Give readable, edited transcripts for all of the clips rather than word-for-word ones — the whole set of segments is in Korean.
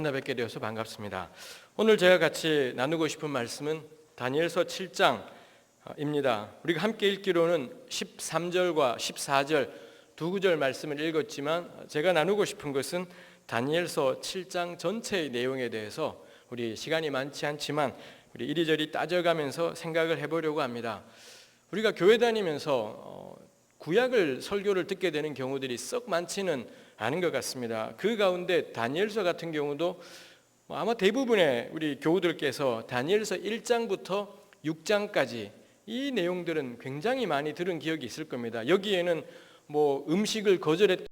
만나 뵙게 되어서 반갑습니다. 오늘 제가 같이 나누고 싶은 말씀은 다니엘서 7장입니다. 우리가 함께 읽기로는 13절과 14절 두 구절 말씀을 읽었지만 제가 나누고 싶은 것은 다니엘서 7장 전체의 내용에 대해서 우리 시간이 많지 않지만 우리 이리저리 따져가면서 생각을 해보려고 합니다. 우리가 교회 다니면서 구약을 설교를 듣게 되는 경우들이 썩 많지는 않은 것 같습니다. 그 가운데 다니엘서 같은 경우도 아마 대부분의 우리 교우들께서 다니엘서 1장부터 6장까지 이 내용들은 굉장히 많이 들은 기억이 있을 겁니다. 여기에는 음식을 거절했던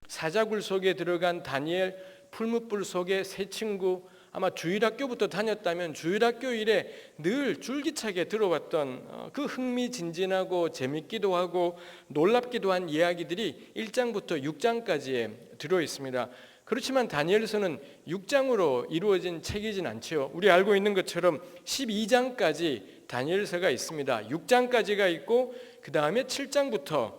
사자굴 속에 들어간 다니엘, 풀무불 속에 새 친구, 아마 주일학교부터 다녔다면 주일학교 일에 늘 줄기차게 들어왔던 그 흥미진진하고 재밌기도 하고 놀랍기도 한 이야기들이 1장부터 6장까지에 들어있습니다. 그렇지만 다니엘서는 6장으로 이루어진 책이진 않죠. 우리 알고 있는 것처럼 12장까지 다니엘서가 있습니다. 6장까지가 있고 그 다음에 7장부터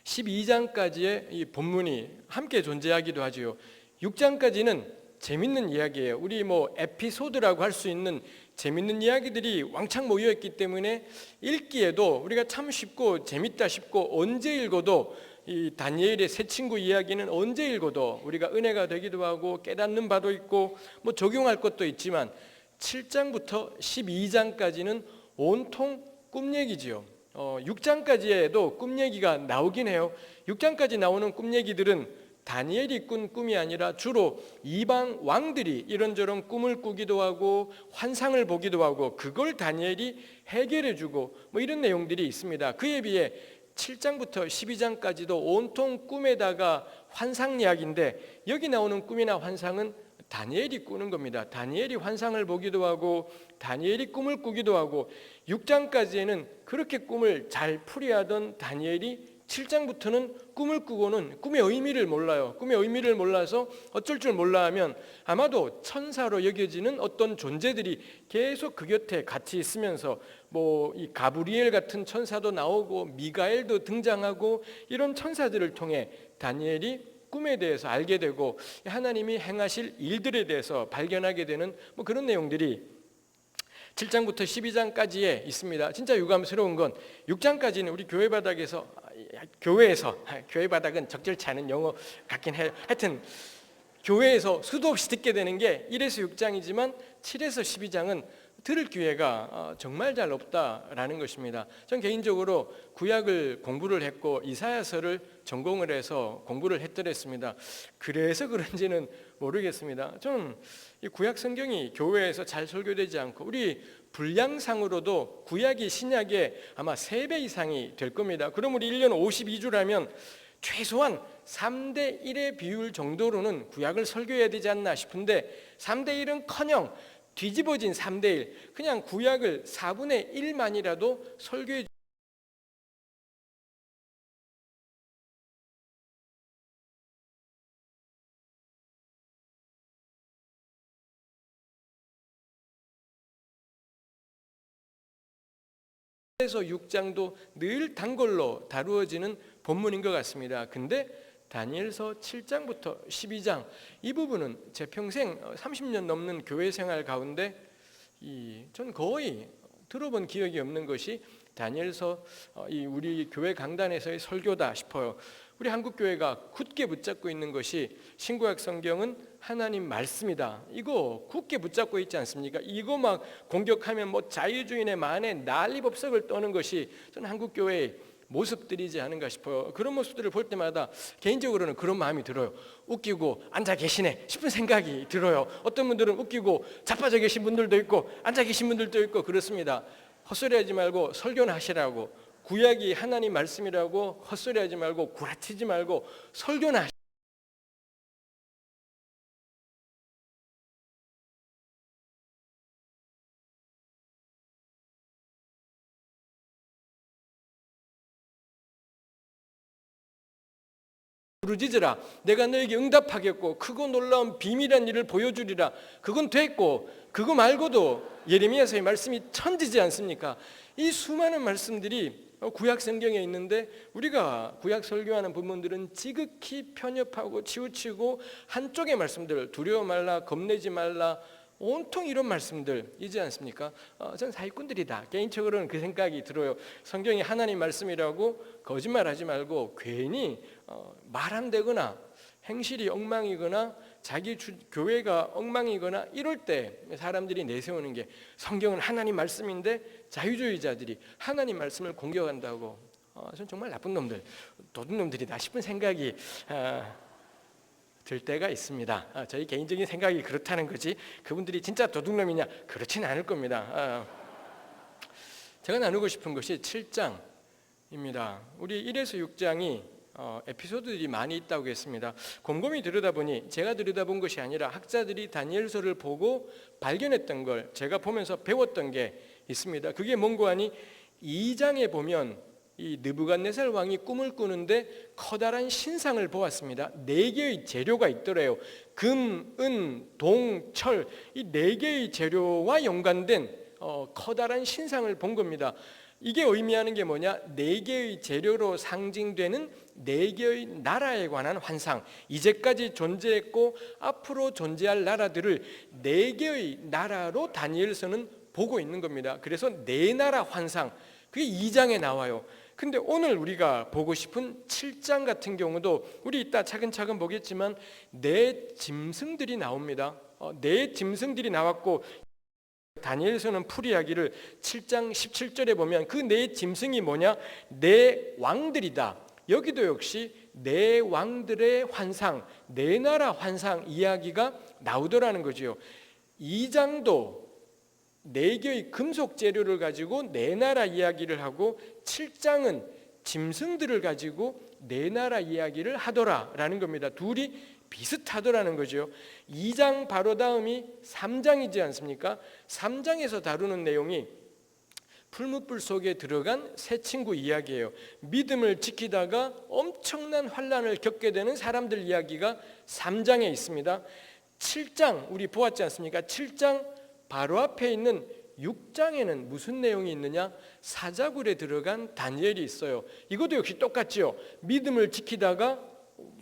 12장까지의 이 본문이 함께 존재하기도 하지요. 6장까지는 재밌는 이야기예요. 우리 에피소드라고 할 수 있는 재밌는 이야기들이 왕창 모여있기 때문에 읽기에도 우리가 참 쉽고 재밌다 싶고 언제 읽어도 이 다니엘의 새 친구 이야기는 언제 읽어도 우리가 은혜가 되기도 하고 깨닫는 바도 있고 적용할 것도 있지만 7장부터 12장까지는 온통 꿈 얘기지요. 6장까지에도 꿈 얘기가 나오긴 해요. 6장까지 나오는 꿈 얘기들은 다니엘이 꾼 꿈이 아니라 주로 이방 왕들이 이런저런 꿈을 꾸기도 하고 환상을 보기도 하고 그걸 다니엘이 해결해 주고 이런 내용들이 있습니다. 그에 비해 7장부터 12장까지도 온통 꿈에다가 환상 이야기인데 여기 나오는 꿈이나 환상은 다니엘이 꾸는 겁니다. 다니엘이 환상을 보기도 하고 다니엘이 꿈을 꾸기도 하고 6장까지에는 그렇게 꿈을 잘 풀이하던 다니엘이 7장부터는 꿈을 꾸고는 꿈의 의미를 몰라요. 꿈의 의미를 몰라서 어쩔 줄 몰라 하면 아마도 천사로 여겨지는 어떤 존재들이 계속 그 곁에 같이 있으면서 이 가브리엘 같은 천사도 나오고 미가엘도 등장하고 이런 천사들을 통해 다니엘이 꿈에 대해서 알게 되고 하나님이 행하실 일들에 대해서 발견하게 되는 그런 내용들이 7장부터 12장까지에 있습니다. 진짜 유감스러운 건 6장까지는 우리 교회 바닥에서 교회 바닥은 적절치 않은 용어 같긴 해요. 하여튼 교회에서 수도 없이 듣게 되는 게 1에서 6장이지만 7에서 12장은 들을 기회가 정말 잘 없다라는 것입니다. 전 개인적으로 구약을 공부를 했고 이사야서를 전공을 해서 공부를 했더랬습니다. 그래서 그런지는 모르겠습니다. 저는 이 구약 성경이 교회에서 잘 설교되지 않고 우리 분량상으로도 구약이 신약의 아마 3배 이상이 될 겁니다. 그럼 우리 1년 52주라면 최소한 3대 1의 비율 정도로는 구약을 설교해야 되지 않나 싶은데 3대 1은커녕 뒤집어진 3대 1, 그냥 구약을 4분의 1만이라도 설교해 에서 6장도 늘 단골로 다루어지는 본문인 것 같습니다. 근데 다니엘서 7장부터 12장 이 부분은 제 평생 30년 넘는 교회 생활 가운데 전 거의 들어본 기억이 없는 것이 다니엘서 우리 교회 강단에서의 설교다 싶어요. 우리 한국교회가 굳게 붙잡고 있는 것이 신구약 성경은 하나님 말씀이다. 이거 굳게 붙잡고 있지 않습니까? 이거 막 공격하면 자유주의의 만에 난리법석을 떠는 것이 저는 한국교회의 모습들이지 않은가 싶어요. 그런 모습들을 볼 때마다 개인적으로는 그런 마음이 들어요. 웃기고 앉아 계시네 싶은 생각이 들어요. 어떤 분들은 웃기고 자빠져 계신 분들도 있고 앉아 계신 분들도 있고 그렇습니다. 헛소리하지 말고 설교나 하시라고, 구약이 하나님 말씀이라고 헛소리하지 말고 구라치지 말고 설교나 하시라고. 부르짖으라 내가 너에게 응답하겠고 크고 놀라운 비밀한 일을 보여주리라. 그건 됐고 그거 말고도 예레미야서의 말씀이 천지지 않습니까? 이 수많은 말씀들이 구약 성경에 있는데 우리가 구약 설교하는 부분들은 지극히 편협하고 치우치고 한쪽의 말씀들, 두려워 말라, 겁내지 말라, 온통 이런 말씀들이지 않습니까? 저는 사기꾼들이다. 개인적으로는 그 생각이 들어요. 성경이 하나님 말씀이라고 거짓말하지 말고 괜히 말 안 되거나 행실이 엉망이거나 자기 교회가 엉망이거나 이럴 때 사람들이 내세우는 게 성경은 하나님 말씀인데 자유주의자들이 하나님 말씀을 공격한다고 저는 정말 나쁜 놈들, 도둑놈들이다 싶은 생각이 들 때가 있습니다. 저희 개인적인 생각이 그렇다는 거지 그분들이 진짜 도둑놈이냐 그렇지는 않을 겁니다. 제가 나누고 싶은 것이 7장입니다. 우리 1에서 6장이 에피소드들이 많이 있다고 했습니다. 곰곰이 들여다보니 제가 들여다본 것이 아니라 학자들이 다니엘서를 보고 발견했던 걸 제가 보면서 배웠던 게 있습니다. 그게 뭔고 하니 2장에 보면 이 느부갓네살 왕이 꿈을 꾸는데 커다란 신상을 보았습니다. 4개의 재료가 있더래요. 금, 은, 동, 철 이 4개의 재료와 연관된 커다란 신상을 본 겁니다. 이게 의미하는 게 뭐냐? 4개의 재료로 상징되는 4개의 나라에 관한 환상. 이제까지 존재했고 앞으로 존재할 나라들을 4개의 나라로 다니엘서는 보고 있는 겁니다. 그래서 4나라 환상, 그게 2장에 나와요. 근데 오늘 우리가 보고 싶은 7장 같은 경우도 우리 이따 차근차근 보겠지만 4 짐승들이 나옵니다. 4 짐승들이 나왔고 다니엘서는 풀이하기를 7장 17절에 보면 그 4 짐승이 뭐냐? 4 왕들이다. 여기도 역시 4 왕들의 환상, 4나라 환상 이야기가 나오더라는 거죠. 2장도 4개의 금속 재료를 가지고 4나라 이야기를 하고 7장은 짐승들을 가지고 4나라 이야기를 하더라라는 겁니다. 둘이 비슷하더라는 거죠. 2장 바로 다음이 3장이지 않습니까? 3장에서 다루는 내용이 풀무불 속에 들어간 세 친구 이야기예요. 믿음을 지키다가 엄청난 환난을 겪게 되는 사람들 이야기가 3장에 있습니다. 7장 우리 보았지 않습니까? 7장 바로 앞에 있는 6장에는 무슨 내용이 있느냐? 사자굴에 들어간 다니엘이 있어요. 이것도 역시 똑같죠. 믿음을 지키다가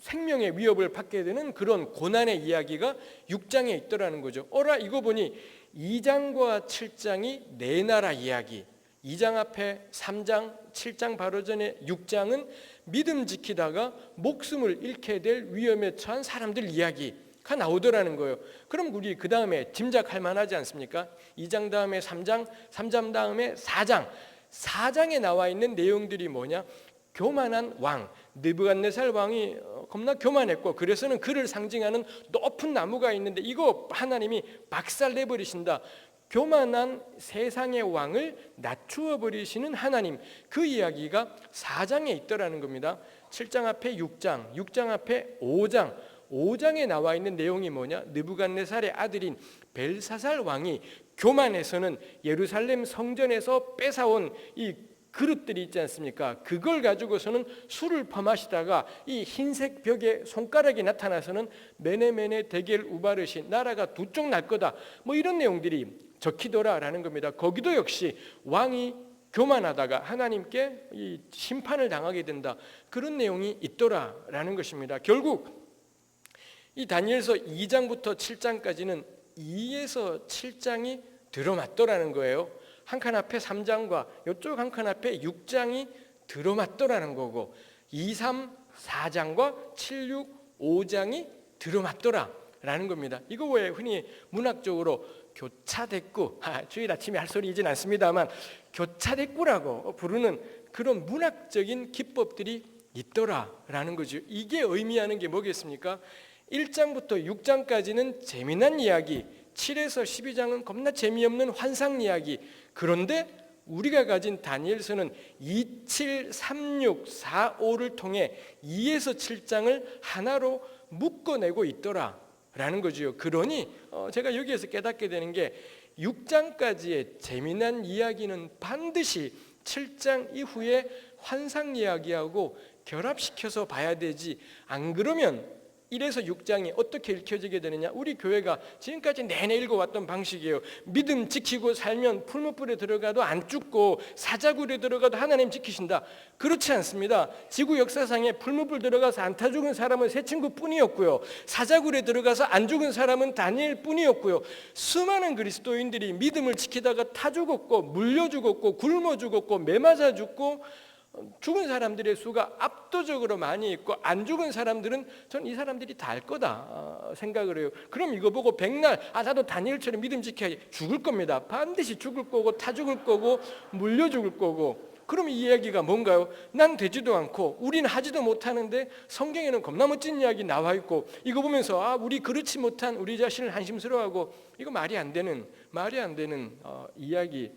생명의 위협을 받게 되는 그런 고난의 이야기가 6장에 있더라는 거죠. 이거 보니 2장과 7장이 4나라 이야기, 2장 앞에 3장, 7장 바로 전에 6장은 믿음 지키다가 목숨을 잃게 될 위험에 처한 사람들 이야기가 나오더라는 거예요. 그럼 우리 그 다음에 짐작할 만하지 않습니까? 2장 다음에 3장, 3장 다음에 4장, 4장에 나와 있는 내용들이 뭐냐? 교만한 왕, 느부갓네살 왕이 겁나 교만했고 그래서는 그를 상징하는 높은 나무가 있는데 이거 하나님이 박살내버리신다. 교만한 세상의 왕을 낮추어 버리시는 하나님, 그 이야기가 4장에 있더라는 겁니다. 7장 앞에 6장, 6장 앞에 5장, 5장에 나와 있는 내용이 뭐냐? 느부갓네살의 아들인 벨사살 왕이 교만해서는 예루살렘 성전에서 뺏어온 이 그릇들이 있지 않습니까? 그걸 가지고서는 술을 퍼마시다가 이 흰색 벽에 손가락이 나타나서는 메네메네 데겔 우바르시, 나라가 두 쪽 날 거다, 뭐 이런 내용들이 적히더라라는 겁니다. 거기도 역시 왕이 교만하다가 하나님께 이 심판을 당하게 된다, 그런 내용이 있더라라는 것입니다. 결국 이 다니엘서 2장부터 7장까지는 2에서 7장이 들어맞더라는 거예요. 한 칸 앞에 3장과 이쪽 한 칸 앞에 6장이 들어맞더라는 거고 2, 3, 4장과 7, 6, 5장이 들어맞더라라는 겁니다. 이거 왜 흔히 문학적으로 교차대꾸, 주일 아침에 할 소리이진 않습니다만 교차대꾸라고 부르는 그런 문학적인 기법들이 있더라라는 거죠. 이게 의미하는 게 뭐겠습니까? 1장부터 6장까지는 재미난 이야기, 7에서 12장은 겁나 재미없는 환상 이야기. 그런데 우리가 가진 다니엘서는 2, 7, 3, 6, 4, 5를 통해 2에서 7장을 하나로 묶어내고 있더라라는 거죠. 그러니 제가 여기에서 깨닫게 되는 게 6장까지의 재미난 이야기는 반드시 7장 이후에 환상 이야기하고 결합시켜서 봐야 되지, 안 그러면 1에서 6장이 어떻게 읽혀지게 되느냐? 우리 교회가 지금까지 내내 읽어왔던 방식이에요. 믿음 지키고 살면 풀무불에 들어가도 안 죽고 사자굴에 들어가도 하나님 지키신다. 그렇지 않습니다. 지구 역사상에 풀무불 들어가서 안 타 죽은 사람은 세 친구뿐이었고요. 사자굴에 들어가서 안 죽은 사람은 다니엘뿐이었고요. 수많은 그리스도인들이 믿음을 지키다가 타 죽었고 물려 죽었고 굶어 죽었고 매맞아 죽고 죽은 사람들의 수가 압도적으로 많이 있고 안 죽은 사람들은 전 이 사람들이 다 알 거다 생각을 해요. 그럼 이거 보고 백날 나도 다니엘처럼 믿음 지켜야지. 죽을 겁니다. 반드시 죽을 거고 타 죽을 거고 물려 죽을 거고. 그럼 이 이야기가 뭔가요? 난 되지도 않고 우리는 하지도 못하는데 성경에는 겁나 멋진 이야기 나와 있고 이거 보면서 우리 그렇지 못한 우리 자신을 한심스러워하고 이거 말이 안 되는 이야기일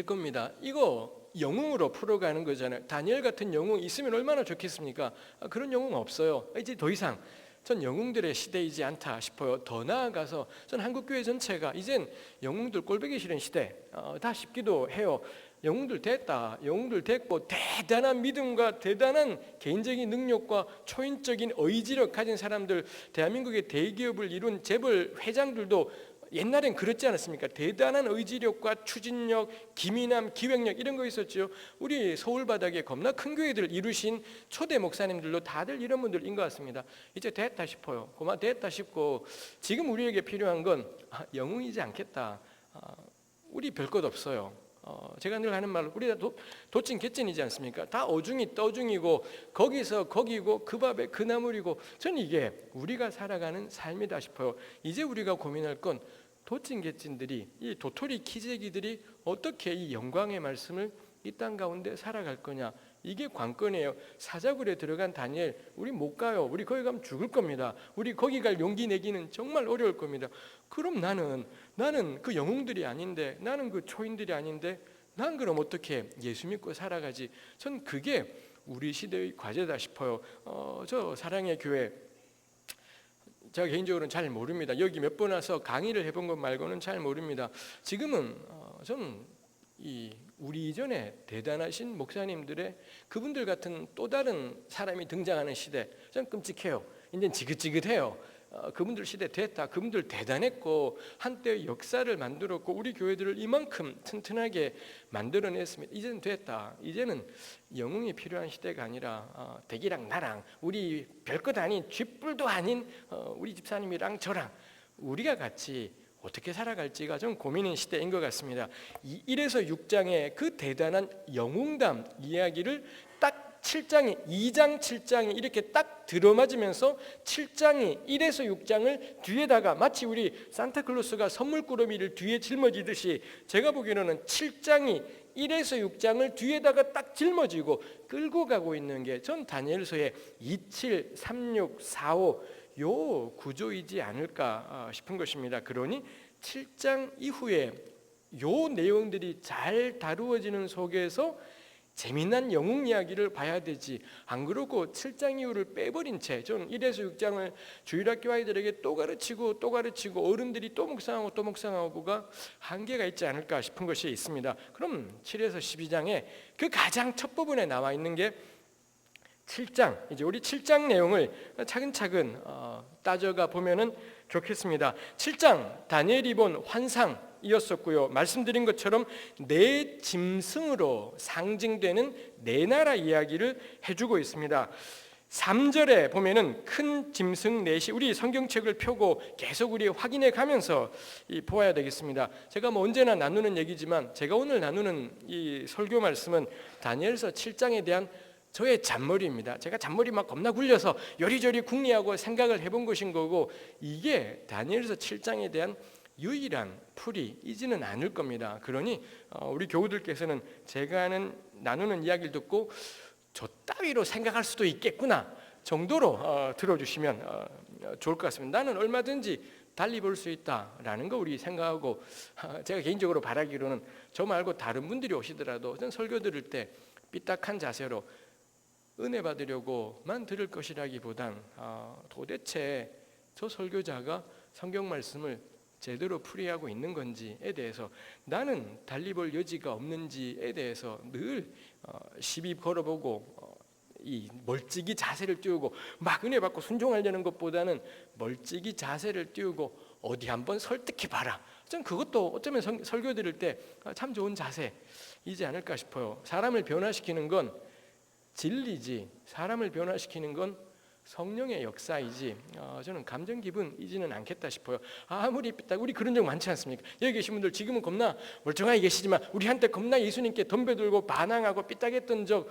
겁니다. 이거 영웅으로 풀어가는 거잖아요. 다니엘 같은 영웅 있으면 얼마나 좋겠습니까? 그런 영웅 없어요. 이제 더 이상 전 영웅들의 시대이지 않다 싶어요. 더 나아가서 전 한국교회 전체가 이젠 영웅들 꼴보기 싫은 시대 다 싶기도 해요. 영웅들 됐다. 영웅들 됐고 대단한 믿음과 대단한 개인적인 능력과 초인적인 의지력 가진 사람들, 대한민국의 대기업을 이룬 재벌 회장들도 옛날엔 그렇지 않았습니까? 대단한 의지력과 추진력, 기민함, 기획력 이런 거 있었죠. 우리 서울 바닥에 겁나 큰 교회들 이루신 초대 목사님들도 다들 이런 분들인 것 같습니다. 이제 됐다 싶어요. 그만 됐다 싶고 지금 우리에게 필요한 건 영웅이지 않겠다. 우리 별 것 없어요. 제가 늘 하는 말로 우리 다 도찐 개찐이지 않습니까? 다 어중이 떠중이고 거기서 거기고 그 밥에 그 나물이고 저는 이게 우리가 살아가는 삶이다 싶어요. 이제 우리가 고민할 건 도찐 개찐들이 이 도토리 키재기들이 어떻게 이 영광의 말씀을 이 땅 가운데 살아갈 거냐. 이게 관건이에요. 사자굴에 들어간 다니엘 우리 못 가요. 우리 거기 가면 죽을 겁니다. 우리 거기 갈 용기 내기는 정말 어려울 겁니다. 그럼 나는 그 영웅들이 아닌데 나는 그 초인들이 아닌데 난 그럼 어떻게 예수 믿고 살아가지? 전 그게 우리 시대의 과제다 싶어요. 저 사랑의 교회 제가 개인적으로는 잘 모릅니다. 여기 몇 번 와서 강의를 해본 것 말고는 잘 모릅니다. 지금은 저는 우리 이전에 대단하신 목사님들의 그분들 같은 또 다른 사람이 등장하는 시대, 전 끔찍해요. 이제 지긋지긋해요. 그분들 시대 됐다. 그분들 대단했고 한때의 역사를 만들었고 우리 교회들을 이만큼 튼튼하게 만들어냈습니다. 이제는 됐다. 이제는 영웅이 필요한 시대가 아니라 댁이랑 나랑 우리 별것 아닌 쥐뿔도 아닌 우리 집사님이랑 저랑 우리가 같이 어떻게 살아갈지가 좀 고민인 시대인 것 같습니다. 1에서 6장의 그 대단한 영웅담 이야기를 딱 7장에 2장 7장이 이렇게 딱 들어맞으면서 7장이 1에서 6장을 뒤에다가 마치 우리 산타클로스가 선물꾸러미를 뒤에 짊어지듯이 제가 보기로는 7장이 1에서 6장을 뒤에다가 딱 짊어지고 끌고 가고 있는 게 전 다니엘서의 27, 36, 45 요 구조이지 않을까 싶은 것입니다. 그러니 7장 이후에 요 내용들이 잘 다루어지는 속에서 재미난 영웅 이야기를 봐야 되지. 안 그러고 7장 이후를 빼버린 채 저는 1에서 6장을 주일학교 아이들에게 또 가르치고 어른들이 또 묵상하고가 한계가 있지 않을까 싶은 것이 있습니다. 그럼 7에서 12장에 그 가장 첫 부분에 나와 있는 게 7장, 이제 우리 7장 내용을 차근차근 따져가 보면은 좋겠습니다. 7장 다니엘이 본 환상이었었고요. 말씀드린 것처럼 네 짐승으로 상징되는 네 나라 이야기를 해주고 있습니다. 3절에 보면은 큰 짐승 넷이 우리 성경책을 펴고 계속 우리 확인해 가면서 보아야 되겠습니다. 제가 언제나 나누는 얘기지만 제가 오늘 나누는 이 설교 말씀은 다니엘서 7장에 대한 저의 잔머리입니다. 제가 잔머리 막 겁나 굴려서 요리조리 궁리하고 생각을 해본 것인 거고 이게 다니엘서 7장에 대한 유일한 풀이이지는 않을 겁니다. 그러니 우리 교우들께서는 제가 나누는 이야기를 듣고 저 따위로 생각할 수도 있겠구나 정도로 들어주시면 좋을 것 같습니다. 나는 얼마든지 달리 볼 수 있다라는 거 우리 생각하고 제가 개인적으로 바라기로는 저 말고 다른 분들이 오시더라도 전 설교 들을 때 삐딱한 자세로 은혜 받으려고만 들을 것이라기보단 도대체 저 설교자가 성경 말씀을 제대로 풀이하고 있는 건지에 대해서 나는 달리 볼 여지가 없는지에 대해서 늘 시비 걸어보고 이 멀찍이 자세를 띄우고 막 은혜 받고 순종하려는 것보다는 멀찍이 자세를 띄우고 어디 한번 설득해 봐라. 전 그것도 어쩌면 설교 드릴 때 참 좋은 자세이지 않을까 싶어요. 사람을 변화시키는 건 진리지, 사람을 변화시키는 건 성령의 역사이지 저는 감정 기분이지는 않겠다 싶어요. 아무리 우리 그런 적 많지 않습니까? 여기 계신 분들 지금은 겁나 멀쩡하게 계시지만 우리 한때 겁나 예수님께 덤벼들고 반항하고 삐딱했던 적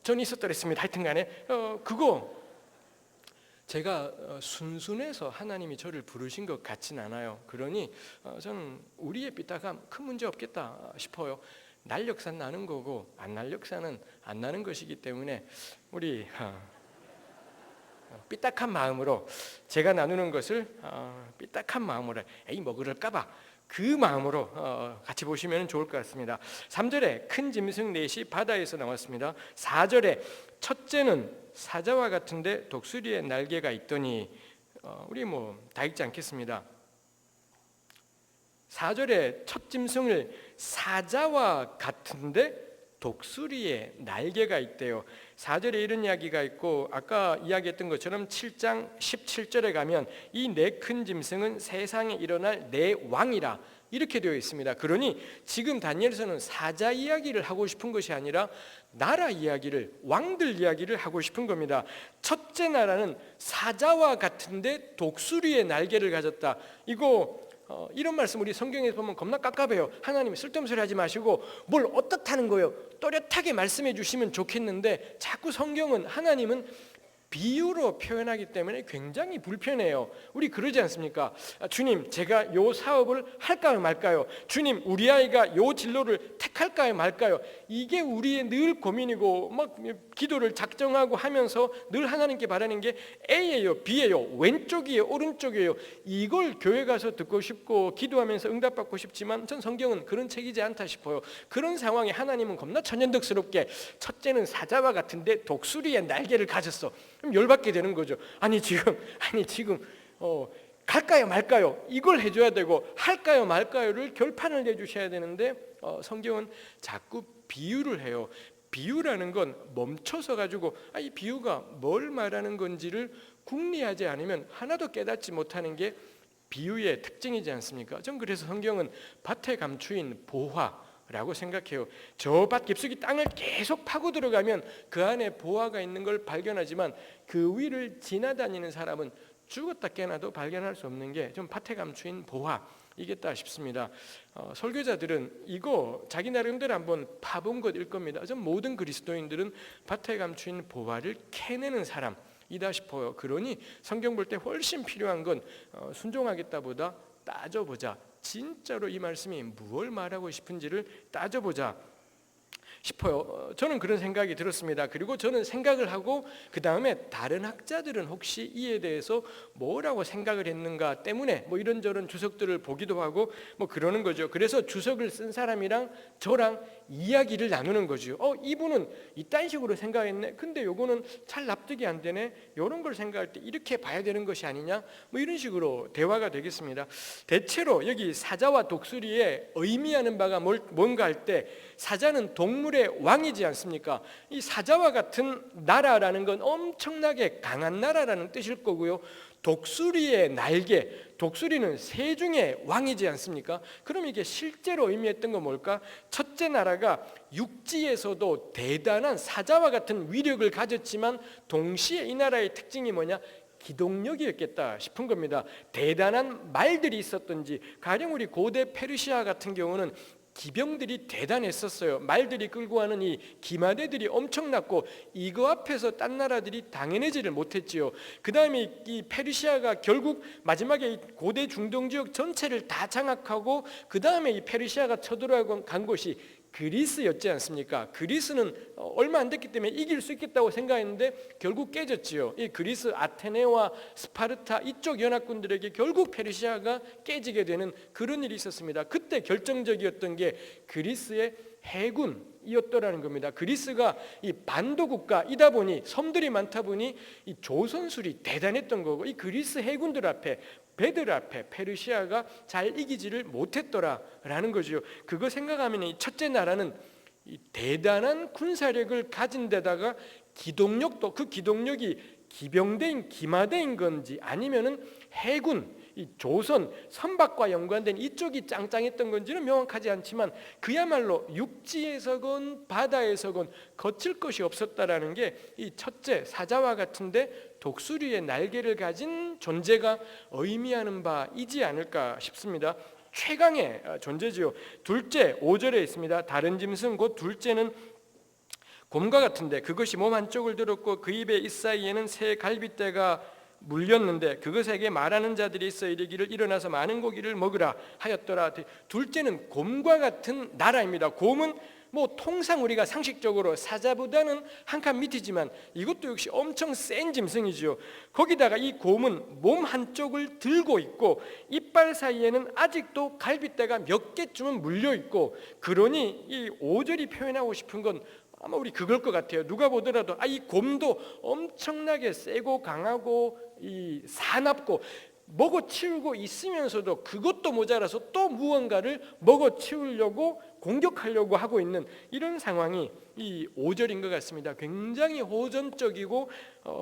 전 있었더랬습니다. 하여튼간에 그거 제가 순순해서 하나님이 저를 부르신 것 같진 않아요. 그러니 저는 우리의 삐딱함 큰 문제 없겠다 싶어요. 날 역사는 나는 거고 안 날 역사는 안 나는 것이기 때문에 우리 삐딱한 마음으로 제가 나누는 것을 삐딱한 마음으로 에이 뭐 그럴까봐 그 마음으로 같이 보시면 좋을 것 같습니다. 3절에 큰 짐승 넷이 바다에서 나왔습니다. 4절에 첫째는 사자와 같은데 독수리의 날개가 있더니 우리 뭐 다 읽지 않겠습니다. 4절에 첫 짐승을 사자와 같은데 독수리의 날개가 있대요. 4절에 이런 이야기가 있고 아까 이야기했던 것처럼 7장 17절에 가면 이 네 큰 짐승은 세상에 일어날 네 왕이라 이렇게 되어 있습니다. 그러니 지금 다니엘서는 사자 이야기를 하고 싶은 것이 아니라 나라 이야기를, 왕들 이야기를 하고 싶은 겁니다. 첫째 나라는 사자와 같은데 독수리의 날개를 가졌다. 이거 이런 말씀 우리 성경에서 보면 겁나 깝깝해요. 하나님이 쓸데없는 소리 하지 마시고 뭘 어떻다는 거예요. 또렷하게 말씀해 주시면 좋겠는데 자꾸 성경은 하나님은 비유로 표현하기 때문에 굉장히 불편해요. 우리 그러지 않습니까? 주님 제가 요 사업을 할까요 말까요? 주님 우리 아이가 요 진로를 택할까요 말까요? 이게 우리의 늘 고민이고 막 기도를 작정하고 하면서 늘 하나님께 바라는 게 A예요 B예요 왼쪽이에요 오른쪽이에요. 이걸 교회 가서 듣고 싶고 기도하면서 응답받고 싶지만 전 성경은 그런 책이지 않다 싶어요. 그런 상황에 하나님은 겁나 천연덕스럽게 첫째는 사자와 같은데 독수리의 날개를 가졌어. 그럼 열받게 되는 거죠. 아니 지금 갈까요 말까요? 이걸 해줘야 되고 할까요 말까요를 결판을 내주셔야 되는데 성경은 자꾸 비유를 해요. 비유라는 건 멈춰서 가지고 이 비유가 뭘 말하는 건지를 궁리하지 않으면 하나도 깨닫지 못하는 게 비유의 특징이지 않습니까? 전 그래서 성경은 밭에 감추인 보화라고 생각해요. 저 밭 깊숙이 땅을 계속 파고 들어가면 그 안에 보화가 있는 걸 발견하지만 그 위를 지나다니는 사람은 죽었다 깨나도 발견할 수 없는 게 좀 밭에 감추인 보화이겠다 싶습니다. 설교자들은 이거 자기 나름대로 한번 파본 것일 겁니다. 전 모든 그리스도인들은 밭에 감추인 보화를 캐내는 사람이다 싶어요. 그러니 성경 볼 때 훨씬 필요한 건 순종하겠다보다 따져보자. 진짜로 이 말씀이 무엇을 말하고 싶은지를 따져보자 싶어요. 저는 그런 생각이 들었습니다. 그리고 저는 생각을 하고 그 다음에 다른 학자들은 혹시 이에 대해서 뭐라고 생각을 했는가 때문에 뭐 이런저런 주석들을 보기도 하고 뭐 그러는 거죠. 그래서 주석을 쓴 사람이랑 저랑 이야기를 나누는 거죠. 이분은 이딴 식으로 생각했네. 근데 요거는 잘 납득이 안 되네. 이런 걸 생각할 때 이렇게 봐야 되는 것이 아니냐. 뭐 이런 식으로 대화가 되겠습니다. 대체로 여기 사자와 독수리의 의미하는 바가 뭔가 할 때 사자는 동물의 왕이지 않습니까? 이 사자와 같은 나라라는 건 엄청나게 강한 나라라는 뜻일 거고요. 독수리의 날개, 독수리는 새 중의 왕이지 않습니까? 그럼 이게 실제로 의미했던 건 뭘까? 첫째 나라가 육지에서도 대단한 사자와 같은 위력을 가졌지만 동시에 이 나라의 특징이 뭐냐? 기동력이었겠다 싶은 겁니다. 대단한 말들이 있었던지 가령 우리 고대 페르시아 같은 경우는 기병들이 대단했었어요. 말들이 끌고 가는 이 기마대들이 엄청났고 이거 앞에서 딴 나라들이 당연하지를 못했지요. 그 다음에 이 페르시아가 결국 마지막에 이 고대 중동 지역 전체를 다 장악하고 그 다음에 이 페르시아가 쳐들어간 곳이 그리스였지 않습니까? 그리스는 얼마 안 됐기 때문에 이길 수 있겠다고 생각했는데 결국 깨졌지요. 이 그리스 아테네와 스파르타 이쪽 연합군들에게 결국 페르시아가 깨지게 되는 그런 일이 있었습니다. 그때 결정적이었던 게 그리스의 해군이었더라는 겁니다. 그리스가 이 반도 국가이다 보니 섬들이 많다 보니 이 조선술이 대단했던 거고 이 그리스 해군들 앞에 배들 앞에 페르시아가 잘 이기지를 못했더라라는 거죠. 그거 생각하면 이 첫째 나라는 이 대단한 군사력을 가진 데다가 기동력도, 그 기동력이 기병대인 기마대인 건지 아니면은 해군, 이 조선 선박과 연관된 이쪽이 짱짱했던 건지는 명확하지 않지만 그야말로 육지에서건 바다에서건 거칠 것이 없었다라는 게 이 첫째 사자와 같은데 독수리의 날개를 가진 존재가 의미하는 바이지 않을까 싶습니다. 최강의 존재지요. 둘째 5절에 있습니다. 다른 짐승 곧 둘째는 곰과 같은데 그것이 몸 한쪽을 들었고 그 입의 잇사이에는 새 갈빗대가 물렸는데 그것에게 말하는 자들이 있어 이르기를 일어나서 많은 고기를 먹으라 하였더라. 둘째는 곰과 같은 나라입니다. 곰은 뭐 통상 우리가 상식적으로 사자보다는 한 칸 밑이지만 이것도 역시 엄청 센 짐승이죠. 거기다가 이 곰은 몸 한쪽을 들고 있고 이빨 사이에는 아직도 갈빗대가 몇 개쯤은 물려 있고, 그러니 이 5절이 표현하고 싶은 건 아마 우리 그걸 것 같아요. 누가 보더라도 이 곰도 엄청나게 세고 강하고 이 사납고 먹어치우고 있으면서도 그것도 모자라서 또 무언가를 먹어치우려고 공격하려고 하고 있는 이런 상황이 이 5절인 것 같습니다. 굉장히 호전적이고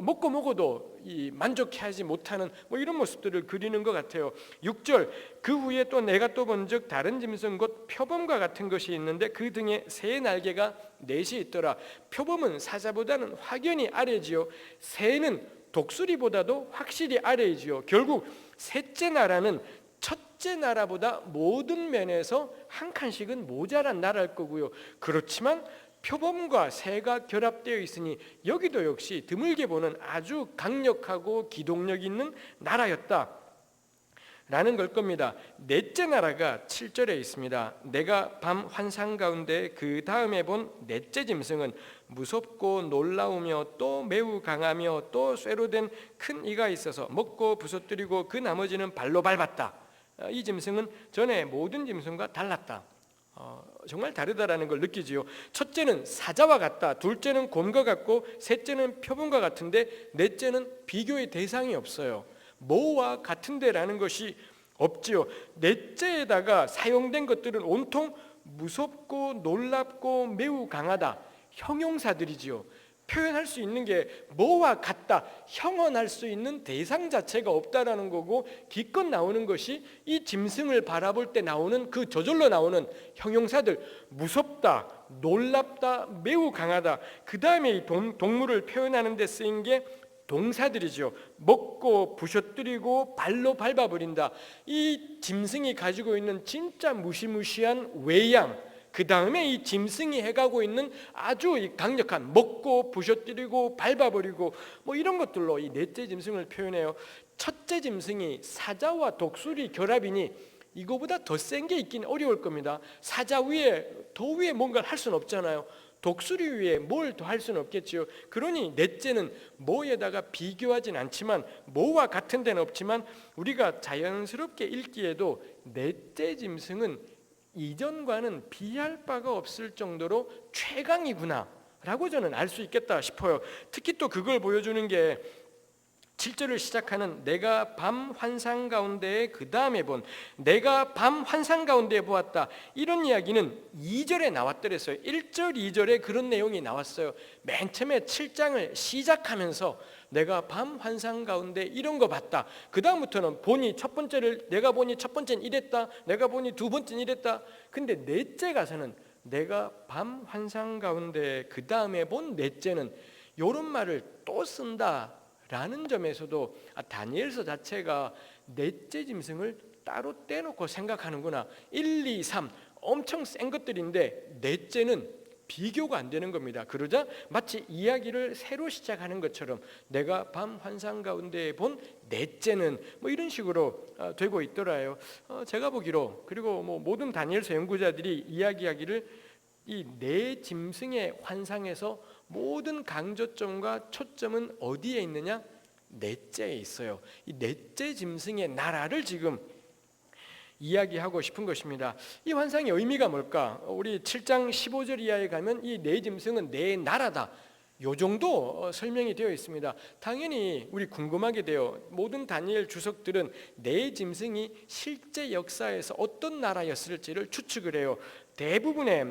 먹고 먹어도 이 만족해하지 못하는 뭐 이런 모습들을 그리는 것 같아요. 6절 그 후에 또 내가 또 본즉 다른 짐승 곧 표범과 같은 것이 있는데 그 등에 새 날개가 넷이 있더라. 표범은 사자보다는 확연히 아래지요. 새는 독수리보다도 확실히 아래이지요. 결국 셋째 나라는 첫째 나라보다 모든 면에서 한 칸씩은 모자란 나라일 거고요. 그렇지만 표범과 새가 결합되어 있으니 여기도 역시 드물게 보는 아주 강력하고 기동력 있는 나라였다 라는 걸 겁니다. 넷째 나라가 7절에 있습니다. 내가 밤 환상 가운데 그 다음에 본 넷째 짐승은 무섭고 놀라우며 또 매우 강하며 또 쇠로 된 큰 이가 있어서 먹고 부서뜨리고 그 나머지는 발로 밟았다. 이 짐승은 전에 모든 짐승과 달랐다. 정말 다르다라는 걸 느끼지요. 첫째는 사자와 같다. 둘째는 곰과 같고 셋째는 표범과 같은데 넷째는 비교의 대상이 없어요. 뭐와 같은데라는 것이 없지요. 넷째에다가 사용된 것들은 온통 무섭고 놀랍고 매우 강하다, 형용사들이지요. 표현할 수 있는 게 뭐와 같다, 형언할 수 있는 대상 자체가 없다라는 거고, 기껏 나오는 것이 이 짐승을 바라볼 때 나오는 그 저절로 나오는 형용사들, 무섭다, 놀랍다, 매우 강하다. 그 다음에 이 동물을 표현하는 데 쓰인 게 동사들이죠. 먹고 부셔뜨리고 발로 밟아버린다. 이 짐승이 가지고 있는 진짜 무시무시한 외양, 그 다음에 이 짐승이 해가고 있는 아주 강력한 먹고 부셔뜨리고 밟아버리고 뭐 이런 것들로 이 넷째 짐승을 표현해요. 첫째 짐승이 사자와 독수리 결합이니 이거보다 더 센 게 있긴 어려울 겁니다. 사자 위에 더 위에 뭔가를 할 수는 없잖아요. 독수리 위에 뭘 더 할 수는 없겠지요. 그러니 넷째는 뭐에다가 비교하진 않지만, 뭐와 같은 데는 없지만 우리가 자연스럽게 읽기에도 넷째 짐승은 이전과는 비할 바가 없을 정도로 최강이구나 라고 저는 알 수 있겠다 싶어요. 특히 또 그걸 보여주는 게 7절을 시작하는 내가 밤 환상 가운데 그 다음에 본, 내가 밤 환상 가운데 보았다, 이런 이야기는 2절에 나왔더랬어요. 1절 2절에 그런 내용이 나왔어요. 맨 처음에 7장을 시작하면서 내가 밤 환상 가운데 이런 거 봤다. 그 다음부터는 보니 첫 번째를 내가 보니 첫 번째는 이랬다, 내가 보니 두 번째는 이랬다. 근데 넷째 가서는 내가 밤 환상 가운데 그 다음에 본 넷째는 이런 말을 또 쓴다 라는 점에서도 다니엘서 자체가 넷째 짐승을 따로 떼놓고 생각하는구나. 1, 2, 3 엄청 센 것들인데 넷째는 비교가 안 되는 겁니다. 그러자 마치 이야기를 새로 시작하는 것처럼 내가 밤 환상 가운데 본 넷째는 뭐 이런 식으로 되고 있더라요. 제가 보기로, 그리고 뭐 모든 다니엘서 연구자들이 이야기하기를 이 네 짐승의 환상에서 모든 강조점과 초점은 어디에 있느냐? 넷째에 있어요. 이 넷째 짐승의 나라를 지금 이야기하고 싶은 것입니다. 이 환상의 의미가 뭘까? 우리 7장 15절 이하에 가면 이 네 짐승은 네 나라다, 요 정도 설명이 되어 있습니다. 당연히 우리 궁금하게 돼요. 모든 다니엘 주석들은 네 짐승이 실제 역사에서 어떤 나라였을지를 추측을 해요. 대부분의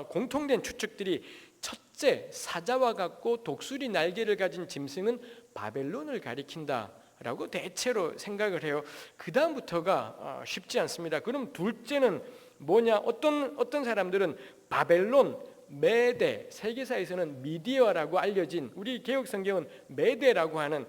공통된 추측들이 첫째, 사자와 같고 독수리 날개를 가진 짐승은 바벨론을 가리킨다라고 대체로 생각을 해요. 그 다음부터가 쉽지 않습니다. 그럼 둘째는 뭐냐? 어떤 사람들은 바벨론, 메데, 세계사에서는 미디어라고 알려진, 우리 개혁 성경은 메데라고 하는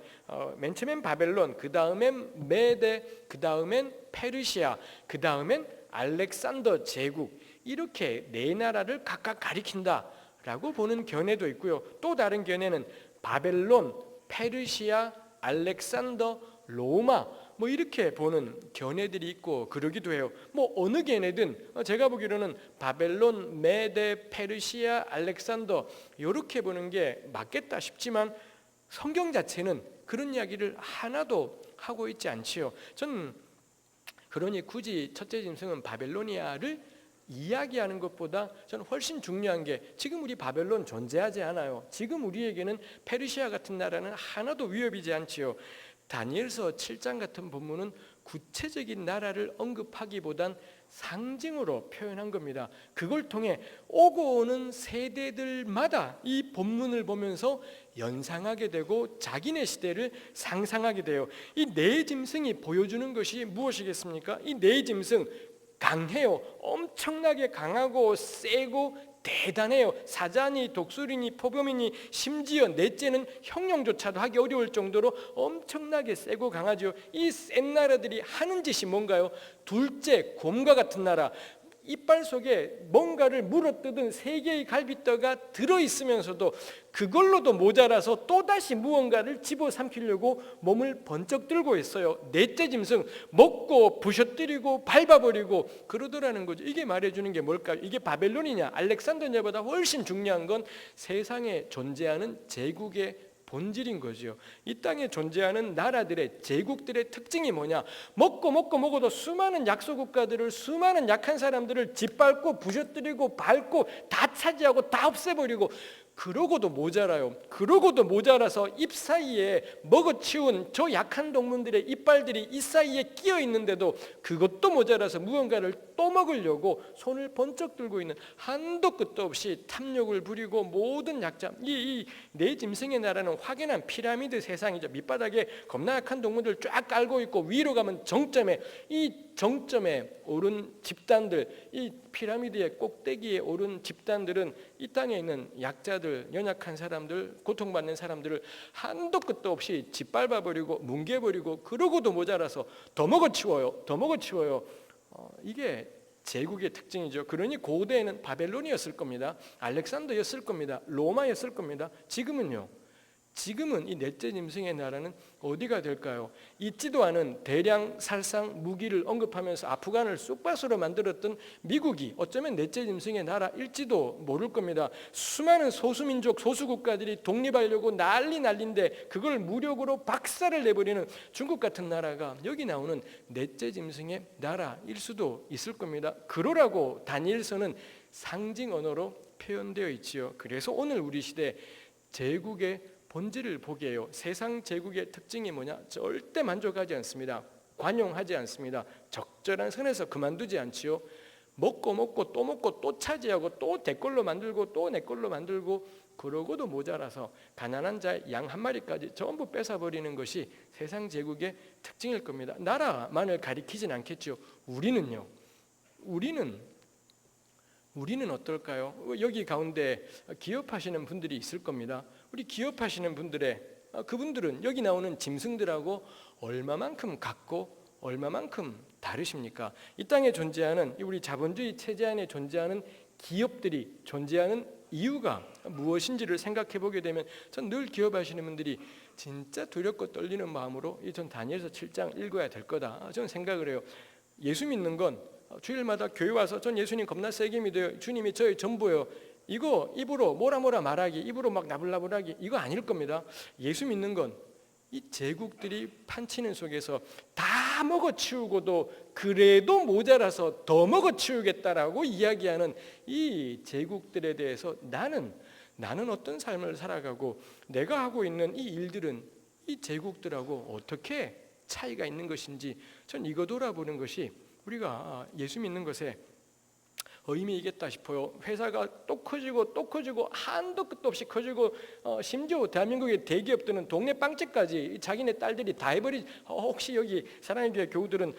맨 처음엔 바벨론, 그 다음엔 메데, 그 다음엔 페르시아, 그 다음엔 알렉산더 제국, 이렇게 네 나라를 각각 가리킨다라고 보는 견해도 있고요. 또 다른 견해는 바벨론, 페르시아, 알렉산더, 로마, 뭐 이렇게 보는 견해들이 있고 그러기도 해요. 뭐 어느 견해든 제가 보기로는 바벨론, 메데, 페르시아, 알렉산더 이렇게 보는 게 맞겠다 싶지만 성경 자체는 그런 이야기를 하나도 하고 있지 않지요. 저는 그러니 굳이 첫째 짐승은 바벨로니아를 이야기하는 것보다 저는 훨씬 중요한 게, 지금 우리 바벨론 존재하지 않아요. 지금 우리에게는 페르시아 같은 나라는 하나도 위협이지 않지요. 다니엘서 7장 같은 본문은 구체적인 나라를 언급하기보단 상징으로 표현한 겁니다. 그걸 통해 오고 오는 세대들마다 이 본문을 보면서 연상하게 되고 자기네 시대를 상상하게 돼요. 이 네 짐승이 보여주는 것이 무엇이겠습니까? 이 네 짐승 강해요. 엄청나게 강하고 세고 대단해요. 사자니 독수리니 표범이니 심지어 넷째는 형용조차도 하기 어려울 정도로 엄청나게 세고 강하죠. 이 센 나라들이 하는 짓이 뭔가요? 둘째, 곰과 같은 나라, 이빨 속에 뭔가를 물어뜯은 세 개의 갈빗뼈가 들어있으면서도 그걸로도 모자라서 또다시 무언가를 집어삼키려고 몸을 번쩍 들고 있어요. 넷째 짐승, 먹고 부셔뜨리고 밟아버리고 그러더라는 거죠. 이게 말해주는 게 뭘까요? 이게 바벨론이냐 알렉산더냐보다 훨씬 중요한 건 세상에 존재하는 제국의 본질인 거죠. 이 땅에 존재하는 나라들의, 제국들의 특징이 뭐냐? 먹어도 수많은 약소 국가들을, 수많은 약한 사람들을 짓밟고 부셔뜨리고 밟고 다 차지하고 다 없애버리고, 그러고도 모자라요. 그러고도 모자라서 잎 사이에 먹어치운 저 약한 동물들의 이빨들이 이 사이에 끼어 있는데도 그것도 모자라서 무언가를 또 먹으려고 손을 번쩍 들고 있는, 한도 끝도 없이 탐욕을 부리고 모든 약자, 이 네 짐승의 나라는 확연한 피라미드 세상이죠. 밑바닥에 겁나 약한 동물들 쫙 깔고 있고 위로 가면 정점에, 이 정점에 오른 집단들, 이 피라미드의 꼭대기에 오른 집단들은 이 땅에 있는 약자들, 연약한 사람들, 고통받는 사람들을 한도 끝도 없이 짓밟아버리고 뭉개버리고 그러고도 모자라서 더 먹어치워요. 이게 제국의 특징이죠. 그러니 고대에는 바벨론이었을 겁니다. 알렉산더였을 겁니다. 로마였을 겁니다. 지금은 이 넷째 짐승의 나라는 어디가 될까요? 있지도 않은 대량 살상 무기를 언급하면서 아프간을 쑥밭으로 만들었던 미국이 어쩌면 넷째 짐승의 나라일지도 모를 겁니다. 수많은 소수민족, 소수국가들이 독립하려고 난리인데 그걸 무력으로 박살을 내버리는 중국 같은 나라가 여기 나오는 넷째 짐승의 나라일 수도 있을 겁니다. 그러라고 다니엘서는 상징 언어로 표현되어 있지요. 그래서 오늘 우리 시대 제국의 본질을 보게 해요. 세상 제국의 특징이 뭐냐? 절대 만족하지 않습니다. 관용하지 않습니다. 적절한 선에서 그만두지 않지요. 먹고 또 차지하고 또 내 걸로 만들고 또 내 걸로 만들고 그러고도 모자라서 가난한 자 양 한 마리까지 전부 뺏어버리는 것이 세상 제국의 특징일 겁니다. 나라만을 가리키진 않겠죠. 우리는 어떨까요? 여기 가운데 기업하시는 분들이 있을 겁니다. 우리 기업하시는 그분들은 여기 나오는 짐승들하고 얼마만큼 같고 얼마만큼 다르십니까? 이 땅에 존재하는, 우리 자본주의 체제 안에 존재하는 기업들이 존재하는 이유가 무엇인지를 생각해 보게 되면 전 늘 기업하시는 분들이 진짜 두렵고 떨리는 마음으로 전 다니엘서 7장 읽어야 될 거다 저는 생각을 해요. 예수 믿는 건 주일마다 교회 와서 전 예수님 겁나 세게 믿어요, 주님이 저의 전부예요, 이거 입으로 뭐라 말하기, 입으로 막 나불나불하기, 이거 아닐 겁니다. 예수 믿는 건 이 제국들이 판치는 속에서 다 먹어치우고도 그래도 모자라서 더 먹어치우겠다라고 이야기하는 이 제국들에 대해서 나는 어떤 삶을 살아가고 내가 하고 있는 이 일들은 이 제국들하고 어떻게 차이가 있는 것인지 전 이거 돌아보는 것이 우리가 예수 믿는 것에 의미 있겠다 싶어요. 회사가 또 커지고 또 커지고 한도 끝도 없이 커지고 심지어 대한민국의 대기업들은 동네 빵집까지 자기네 딸들이 다 해버리. 혹시 여기 사랑의 교회 교우들은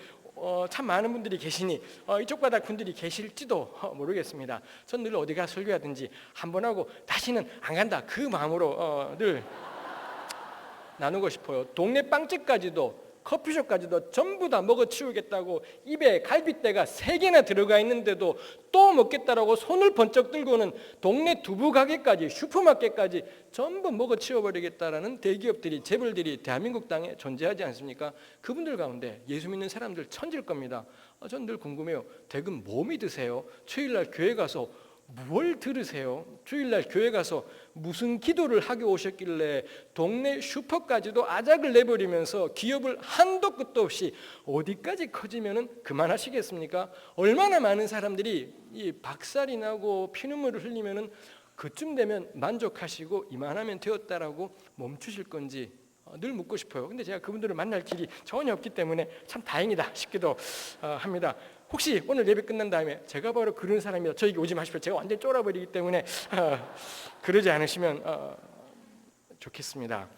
참 많은 분들이 계시니 이쪽 바닥 분들이 계실지도 모르겠습니다. 전 늘 어디가 설교하든지 한 번 하고 다시는 안 간다 그 마음으로 늘 나누고 싶어요. 동네 빵집까지도 커피숍까지도 전부 다 먹어치우겠다고 입에 갈빗대가 3개나 들어가 있는데도 또 먹겠다라고 손을 번쩍 들고는 동네 두부 가게까지 슈퍼마켓까지 전부 먹어치워버리겠다라는 대기업들이 재벌들이 대한민국 땅에 존재하지 않습니까? 그분들 가운데 예수 믿는 사람들 천질 겁니다. 전 늘 궁금해요. 대금 뭐 믿으세요? 주일날 교회 가서 뭘 들으세요? 주일날 교회 가서 무슨 기도를 하게 오셨길래 동네 슈퍼까지도 아작을 내버리면서 기업을 한도 끝도 없이 어디까지 커지면은 그만하시겠습니까? 얼마나 많은 사람들이 이 박살이 나고 피눈물을 흘리면은 그쯤 되면 만족하시고 이만하면 되었다라고 멈추실 건지 늘 묻고 싶어요. 근데 제가 그분들을 만날 길이 전혀 없기 때문에 참 다행이다 싶기도 합니다. 혹시 오늘 예배 끝난 다음에 제가 바로 그런 사람이다 저에게 오지 마십시오. 제가 완전히 쫄아버리기 때문에 그러지 않으시면 좋겠습니다.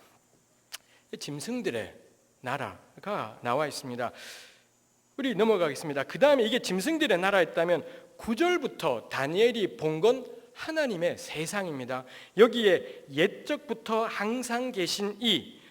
짐승들의 나라가 나와 있습니다. 우리 넘어가겠습니다. 그 다음에 이게 짐승들의 나라였다면 9절부터 다니엘이 본 건 하나님의 세상입니다. 여기에 옛적부터 항상 계신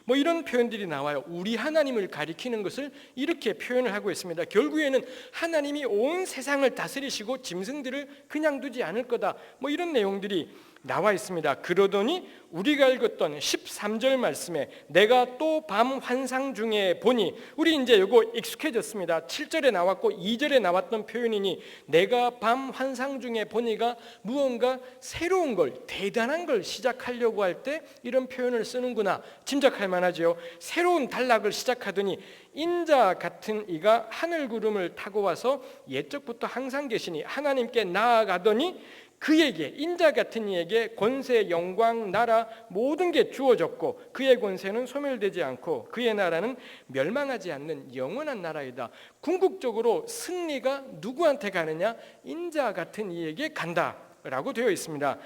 뭐 이런 표현들이 나와요. 우리 하나님을 가리키는 것을 이렇게 표현을 하고 있습니다. 결국에는 하나님이 온 세상을 다스리시고 짐승들을 그냥 두지 않을 거다. 뭐 이런 내용들이 나와 있습니다. 그러더니 우리가 읽었던 13절 말씀에 내가 또 밤 환상 중에 보니, 우리 이제 이거 익숙해졌습니다. 7절에 나왔고 2절에 나왔던 표현이니 내가 밤 환상 중에 보니가 무언가 새로운 걸, 대단한 걸 시작하려고 할 때 이런 표현을 쓰는구나 짐작할 만하죠. 새로운 단락을 시작하더니 인자 같은 이가 하늘 구름을 타고 와서 옛적부터 항상 계시니 하나님께 나아가더니 그에게, 인자 같은 이에게 권세, 영광, 나라 모든 게 주어졌고 그의 권세는 소멸되지 않고 그의 나라는 멸망하지 않는 영원한 나라이다. 궁극적으로 승리가 누구한테 가느냐? 인자 같은 이에게 간다라고 되어 있습니다.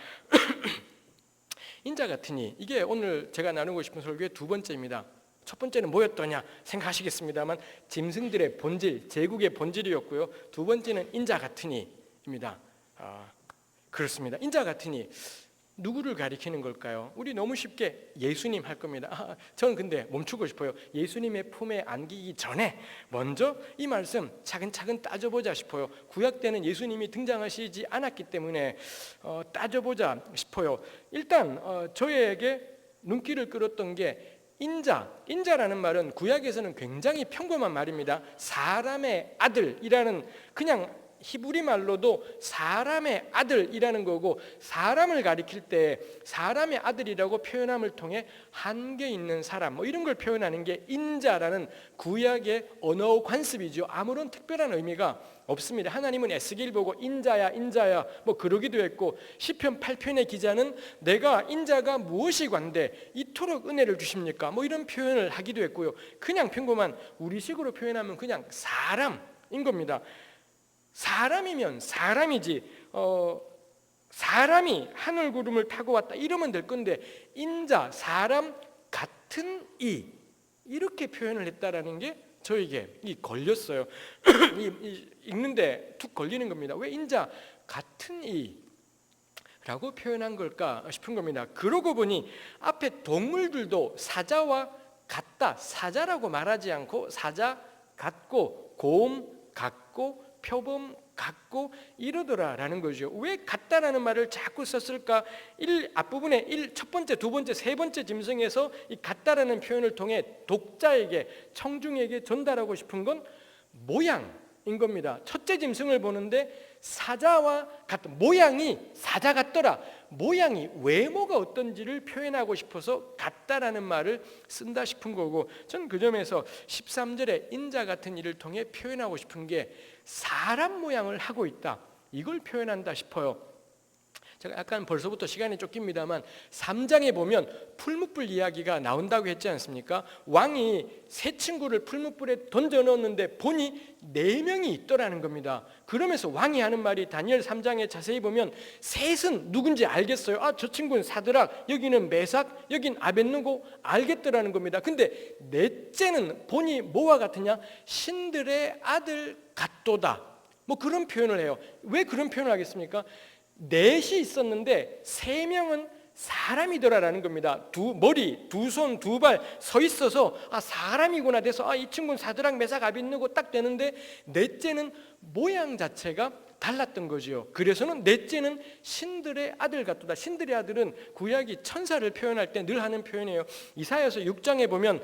인자 같은 이, 이게 오늘 제가 나누고 싶은 설교의 두 번째입니다. 첫 번째는 뭐였더냐 생각하시겠습니다만 짐승들의 본질, 제국의 본질이었고요. 두 번째는 인자 같은 이입니다. 그렇습니다. 인자 같으니 누구를 가리키는 걸까요? 우리 너무 쉽게 예수님 할 겁니다. 저는 근데 멈추고 싶어요. 예수님의 품에 안기기 전에 먼저 이 말씀 차근차근 따져보자 싶어요. 구약 때는 예수님이 등장하시지 않았기 때문에 따져보자 싶어요. 일단 저에게 눈길을 끌었던 게 인자라는 말은 구약에서는 굉장히 평범한 말입니다. 사람의 아들이라는, 그냥 히브리 말로도 사람의 아들이라는 거고, 사람을 가리킬 때 사람의 아들이라고 표현함을 통해 한계 있는 사람, 뭐 이런 걸 표현하는 게 인자라는 구약의 언어 관습이죠. 아무런 특별한 의미가 없습니다. 하나님은 에스겔 보고 인자야 뭐 그러기도 했고, 시편 8편의 기자는 내가 인자가 무엇이 관대 이토록 은혜를 주십니까? 뭐 이런 표현을 하기도 했고요. 그냥 평범한 우리식으로 표현하면 그냥 사람인 겁니다. 사람이면 사람이지, 사람이 하늘 구름을 타고 왔다 이러면 될 건데 인자, 사람 같은 이, 이렇게 표현을 했다라는 게 저에게 걸렸어요. 읽는데 툭 걸리는 겁니다. 왜 인자 같은 이라고 표현한 걸까 싶은 겁니다. 그러고 보니 앞에 동물들도 사자와 같다, 사자라고 말하지 않고 사자 같고 곰 같고 표범 같고 이러더라라는 거죠. 왜 같다라는 말을 자꾸 썼을까? 앞부분에 첫 번째, 두 번째, 세 번째 짐승에서 이 같다라는 표현을 통해 독자에게, 청중에게 전달하고 싶은 건 모양인 겁니다. 첫째 짐승을 보는데 사자와 같은, 모양이 사자 같더라, 모양이, 외모가 어떤지를 표현하고 싶어서 같다라는 말을 쓴다 싶은 거고, 전 그 점에서 13절에 인자 같은 이를 통해 표현하고 싶은 게 사람 모양을 하고 있다, 이걸 표현한다 싶어요. 제가 약간 벌써부터 시간이 쫓깁니다만 3장에 보면 풀무불 이야기가 나온다고 했지 않습니까? 왕이 세 친구를 풀무불에 던져넣었는데 보니 4명이 있더라는 겁니다. 그러면서 왕이 하는 말이 다니엘 3장에 자세히 보면 셋은 누군지 알겠어요. 저 친구는 사드락, 여기는 메삭, 여긴 아벳느고 알겠더라는 겁니다. 근데 넷째는 보니 뭐와 같으냐? 신들의 아들 같도다. 뭐 그런 표현을 해요. 왜 그런 표현을 하겠습니까? 넷이 있었는데 3명은 사람이더라라는 겁니다. 두 머리, 두 손, 두 발 서 있어서 사람이구나 돼서 이 친구는 사드락, 메삭, 아벳느고 딱 되는데 넷째는 모양 자체가 달랐던 거지요. 그래서는 넷째는 신들의 아들 같도다. 신들의 아들은 구약이 천사를 표현할 때 늘 하는 표현이에요. 이사야서 6장에 보면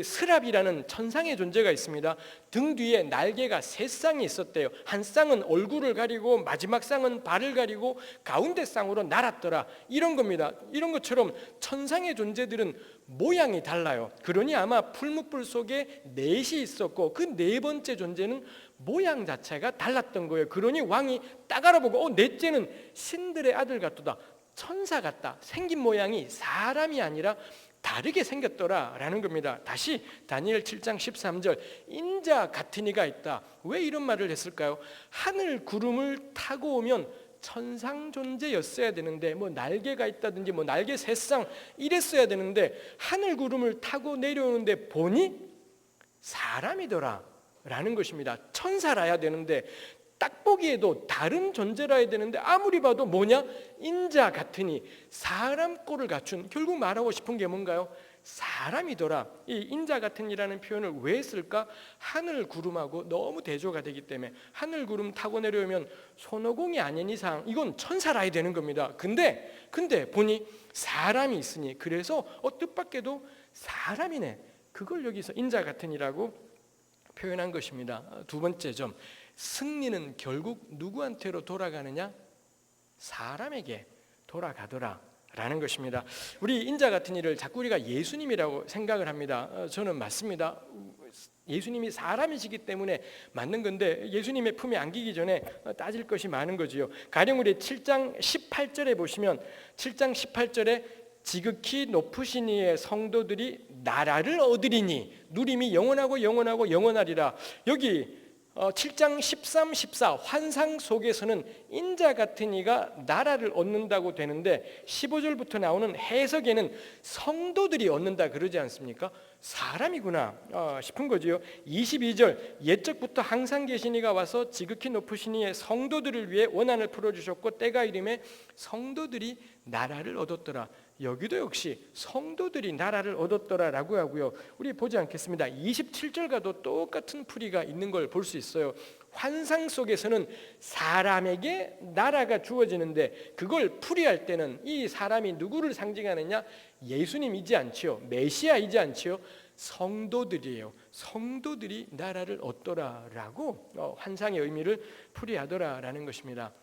스랍이라는 천상의 존재가 있습니다. 등 뒤에 날개가 3쌍이 있었대요. 한 쌍은 얼굴을 가리고 마지막 쌍은 발을 가리고 가운데 쌍으로 날았더라. 이런 겁니다. 이런 것처럼 천상의 존재들은 모양이 달라요. 그러니 아마 풀무불 속에 넷이 있었고 그 4번째 존재는 모양 자체가 달랐던 거예요. 그러니 왕이 딱 알아보고 넷째는 신들의 아들 같도다. 천사 같다. 생긴 모양이 사람이 아니라 다르게 생겼더라라는 겁니다. 다시 다니엘 7장 13절 인자 같은 이가 있다. 왜 이런 말을 했을까요? 하늘 구름을 타고 오면 천상 존재였어야 되는데 날개가 있다든지 날개 3쌍 이랬어야 되는데 하늘 구름을 타고 내려오는데 보니 사람이더라 라는 것입니다. 천사라야 되는데 딱 보기에도 다른 존재라야 되는데 아무리 봐도 뭐냐? 인자 같으니 사람 꼴을 갖춘, 결국 말하고 싶은 게 뭔가요? 사람이더라. 이 인자 같으니라는 표현을 왜 쓸까? 하늘 구름하고 너무 대조가 되기 때문에 하늘 구름 타고 내려오면 손오공이 아닌 이상 이건 천사라야 되는 겁니다. 근데 보니 사람이 있으니 그래서 뜻밖에도 사람이네. 그걸 여기서 인자 같으니라고 표현한 것입니다. 두 번째 점, 승리는 결국 누구한테로 돌아가느냐? 사람에게 돌아가더라 라는 것입니다. 우리 인자 같은 이를 자꾸 우리가 예수님이라고 생각을 합니다. 저는 맞습니다. 예수님이 사람이시기 때문에 맞는 건데 예수님의 품에 안기기 전에 따질 것이 많은 거지요. 가령 우리 7장 18절에 보시면 7장 18절에 지극히 높으신 이의 성도들이 나라를 얻으리니 누림이 영원하고 영원하고 영원하리라. 여기 7장 13, 14 환상 속에서는 인자 같은 이가 나라를 얻는다고 되는데 15절부터 나오는 해석에는 성도들이 얻는다 그러지 않습니까? 사람이구나 싶은 거지요. 22절 옛적부터 항상 계신 이가 와서 지극히 높으신 이의 성도들을 위해 원한을 풀어주셨고 때가 이름에 성도들이 나라를 얻었더라. 여기도 역시 성도들이 나라를 얻었더라라고 하고요. 우리 보지 않겠습니다. 27절과도 똑같은 풀이가 있는 걸 볼 수 있어요. 환상 속에서는 사람에게 나라가 주어지는데 그걸 풀이할 때는 이 사람이 누구를 상징하느냐? 예수님이지 않지요. 메시아이지 않지요. 성도들이에요. 성도들이 나라를 얻더라라고 환상의 의미를 풀이하더라라는 것입니다.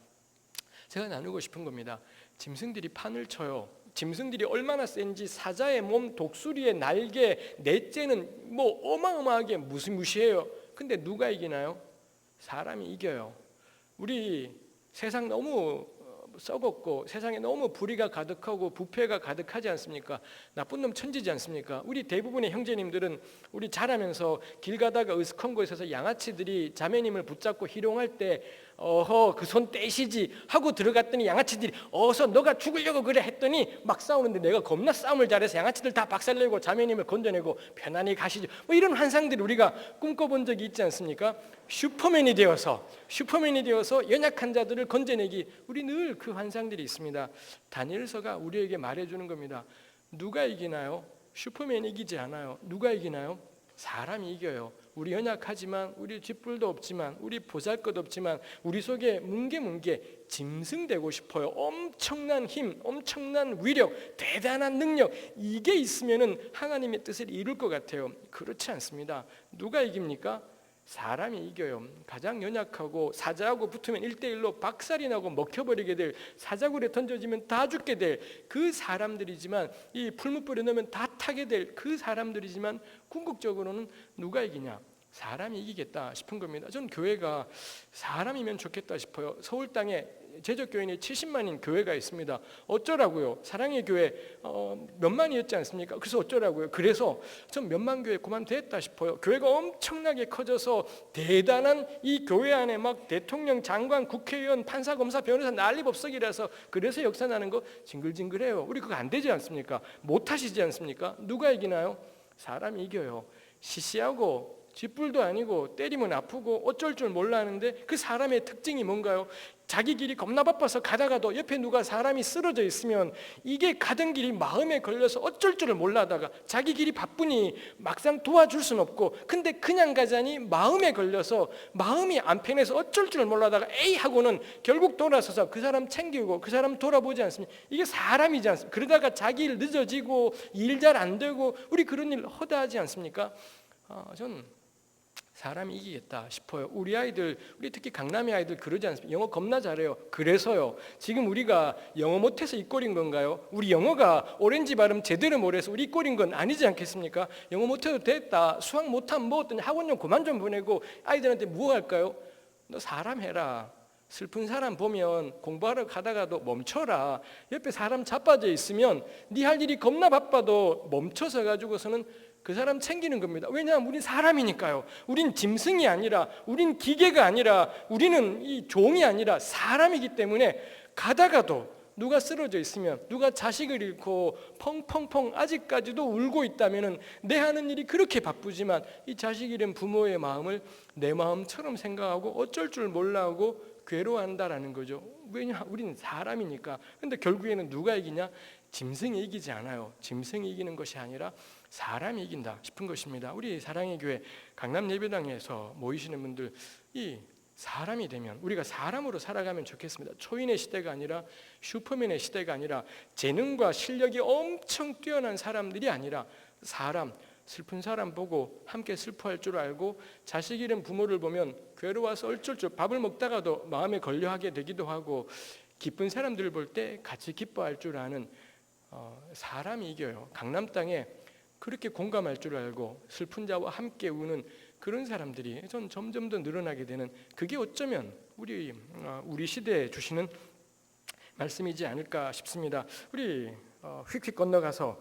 제가 나누고 싶은 겁니다. 짐승들이 판을 쳐요. 짐승들이 얼마나 센지 사자의 몸, 독수리의 날개, 넷째는 어마어마하게 무시무시해요. 근데 누가 이기나요? 사람이 이겨요. 우리 세상 너무 썩었고 세상에 너무 불의가 가득하고 부패가 가득하지 않습니까? 나쁜 놈 천지지 않습니까? 우리 대부분의 형제님들은 우리 자라면서 길 가다가 으슥한 곳에서 양아치들이 자매님을 붙잡고 희롱할 때 그 손 떼시지 하고 들어갔더니 양아치들이 어서 너가 죽으려고 그래 했더니 막 싸우는데 내가 겁나 싸움을 잘해서 양아치들 다 박살내고 자매님을 건져내고 편안히 가시죠. 이런 환상들을 우리가 꿈꿔본 적이 있지 않습니까? 슈퍼맨이 되어서 연약한 자들을 건져내기, 우리 늘 그 환상들이 있습니다. 다니엘서가 우리에게 말해주는 겁니다. 누가 이기나요? 슈퍼맨이 이기지 않아요. 누가 이기나요? 사람이 이겨요. 우리 연약하지만, 우리 쥐뿔도 없지만, 우리 보잘것 없지만 우리 속에 뭉게뭉게 짐승되고 싶어요. 엄청난 힘, 엄청난 위력, 대단한 능력, 이게 있으면은 하나님의 뜻을 이룰 것 같아요. 그렇지 않습니다. 누가 이깁니까? 사람이 이겨요. 가장 연약하고 사자하고 붙으면 1대1로 박살이 나고 먹혀버리게 될, 사자굴에 던져지면 다 죽게 될 그 사람들이지만, 이 풀무불에 넣으면 다 타게 될 그 사람들이지만 궁극적으로는 누가 이기냐? 사람이 이기겠다 싶은 겁니다. 전 교회가 사람이면 좋겠다 싶어요. 서울 땅에 제적교인이 70만인 교회가 있습니다. 어쩌라고요? 사랑의 교회 몇만이었지 않습니까? 그래서 어쩌라고요? 그래서 전 몇만 교회 그만됐다 싶어요. 교회가 엄청나게 커져서 대단한 이 교회 안에 막 대통령, 장관, 국회의원, 판사, 검사, 변호사 난리법석이라서 그래서 역사 나는 거 징글징글해요. 우리 그거 안 되지 않습니까? 못 하시지 않습니까? 누가 이기나요? 사람이 이겨요. 시시하고 쥐뿔도 아니고 때리면 아프고 어쩔 줄 몰라 하는데 그 사람의 특징이 뭔가요? 자기 길이 겁나 바빠서 가다가도 옆에 누가 사람이 쓰러져 있으면 이게 가던 길이 마음에 걸려서 어쩔 줄을 몰라 하다가 자기 길이 바쁘니 막상 도와줄 수는 없고 근데 그냥 가자니 마음에 걸려서 마음이 안 편해서 어쩔 줄을 몰라 하다가 에이 하고는 결국 돌아서서 그 사람 챙기고 그 사람 돌아보지 않습니까? 이게 사람이지 않습니까? 그러다가 자기 일 늦어지고 일 잘 안 되고 우리 그런 일 허다하지 않습니까? 전 사람이 이기겠다 싶어요. 우리 아이들, 우리 특히 강남의 아이들 그러지 않습니까? 영어 겁나 잘해요. 그래서요. 지금 우리가 영어 못해서 이 꼴인 건가요? 우리 영어가 오렌지 발음 제대로 못해서 우리 이 꼴인 건 아니지 않겠습니까? 영어 못해도 됐다. 수학 못하면 뭐 어떤 학원 좀 그만 좀 보내고 아이들한테 뭐 할까요? 너 사람 해라. 슬픈 사람 보면 공부하러 가다가도 멈춰라. 옆에 사람 자빠져 있으면 네 할 일이 겁나 바빠도 멈춰서 가지고서는 그 사람 챙기는 겁니다. 왜냐하면 우린 사람이니까요. 우린 짐승이 아니라 우린 기계가 아니라 우리는 이 종이 아니라 사람이기 때문에 가다가도 누가 쓰러져 있으면 누가 자식을 잃고 펑펑펑 아직까지도 울고 있다면 내 하는 일이 그렇게 바쁘지만 이 자식 잃은 부모의 마음을 내 마음처럼 생각하고 어쩔 줄 몰라 하고 괴로워한다라는 거죠. 왜냐? 우린 사람이니까. 근데 결국에는 누가 이기냐? 짐승이 이기지 않아요. 짐승이 이기는 것이 아니라 사람이 이긴다 싶은 것입니다. 우리 사랑의 교회 강남 예배당에서 모이시는 분들 이 사람이 되면 우리가 사람으로 살아가면 좋겠습니다. 초인의 시대가 아니라 슈퍼맨의 시대가 아니라 재능과 실력이 엄청 뛰어난 사람들이 아니라 사람, 슬픈 사람 보고 함께 슬퍼할 줄 알고 자식 잃은 부모를 보면 괴로워서 어쩔 줄 밥을 먹다가도 마음에 걸려하게 되기도 하고 기쁜 사람들을 볼 때 같이 기뻐할 줄 아는 사람이 이겨요. 강남 땅에 그렇게 공감할 줄 알고 슬픈 자와 함께 우는 그런 사람들이 전 점점 더 늘어나게 되는 그게 어쩌면 우리 시대에 주시는 말씀이지 않을까 싶습니다. 우리 휙휙 건너가서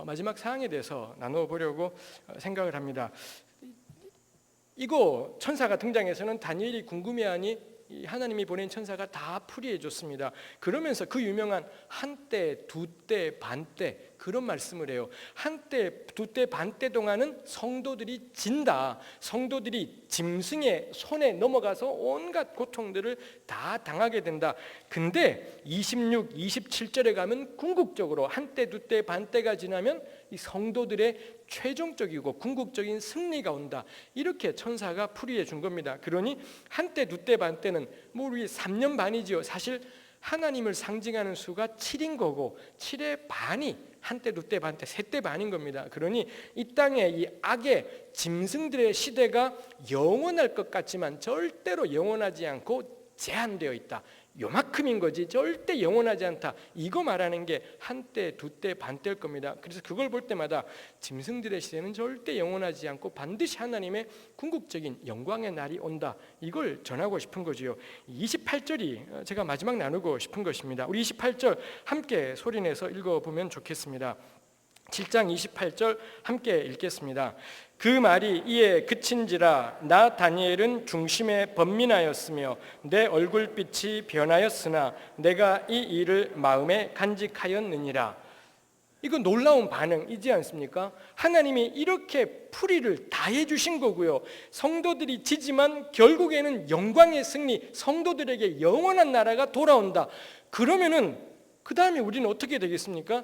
마지막 사항에 대해서 나눠보려고 생각을 합니다. 이거 천사가 등장해서는 다니엘이 궁금해하니 하나님이 보낸 천사가 다 풀이해 줬습니다. 그러면서 그 유명한 한때, 두때, 반때 그런 말씀을 해요. 한때, 두때, 반때 동안은 성도들이 진다. 성도들이 짐승의 손에 넘어가서 온갖 고통들을 다 당하게 된다. 근데 26, 27절에 가면 궁극적으로 한때, 두때, 반때가 지나면 이 성도들의 최종적이고 궁극적인 승리가 온다. 이렇게 천사가 풀이해 준 겁니다. 그러니 한때, 두때, 반때는 뭐 우리 3년 반이지요. 사실 하나님을 상징하는 수가 7인 거고 7의 반이 한때, 두때, 반때, 세때 반인 겁니다. 그러니 이 땅에 이 악의 짐승들의 시대가 영원할 것 같지만 절대로 영원하지 않고 제한되어 있다. 요만큼인 거지 절대 영원하지 않다. 이거 말하는 게 한때, 두때, 반때일 겁니다. 그래서 그걸 볼 때마다 짐승들의 시대는 절대 영원하지 않고 반드시 하나님의 궁극적인 영광의 날이 온다. 이걸 전하고 싶은 거지요. 28절이 제가 마지막 나누고 싶은 것입니다. 우리 28절 함께 소리내서 읽어보면 좋겠습니다. 7장 28절 함께 읽겠습니다. 그 말이 이에 그친지라 나 다니엘은 중심에 번민하였으며 내 얼굴빛이 변하였으나 내가 이 일을 마음에 간직하였느니라. 이거 놀라운 반응이지 않습니까? 하나님이 이렇게 풀이를 다 해주신 거고요. 성도들이 지지만 결국에는 영광의 승리, 성도들에게 영원한 나라가 돌아온다. 그러면은 그 다음에 우리는 어떻게 되겠습니까?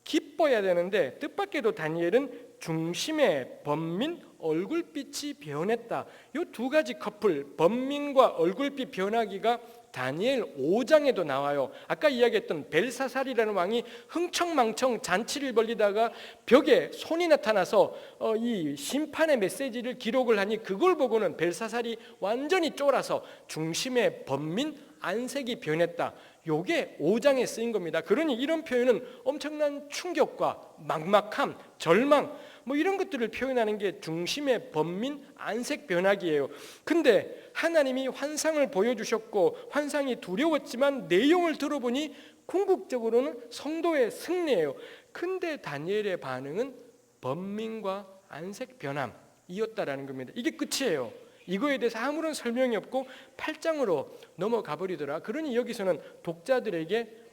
기뻐야 되는데 뜻밖에도 다니엘은 중심의 번민, 얼굴빛이 변했다. 이 두 가지 커플, 번민과 얼굴빛 변하기가 다니엘 5장에도 나와요. 아까 이야기했던 벨사살이라는 왕이 흥청망청 잔치를 벌리다가 벽에 손이 나타나서 이 심판의 메시지를 기록을 하니 그걸 보고는 벨사살이 완전히 쫄아서 중심의 번민, 안색이 변했다. 요게 5장에 쓰인 겁니다. 그러니 이런 표현은 엄청난 충격과 막막함, 절망, 뭐 이런 것들을 표현하는 게 중심의 번민 안색 변화기예요. 근데 하나님이 환상을 보여주셨고 환상이 두려웠지만 내용을 들어보니 궁극적으로는 성도의 승리예요. 근데 다니엘의 반응은 번민과 안색 변함이었다라는 겁니다. 이게 끝이에요. 이거에 대해서 아무런 설명이 없고 8장으로 넘어가 버리더라. 그러니 여기서는 독자들에게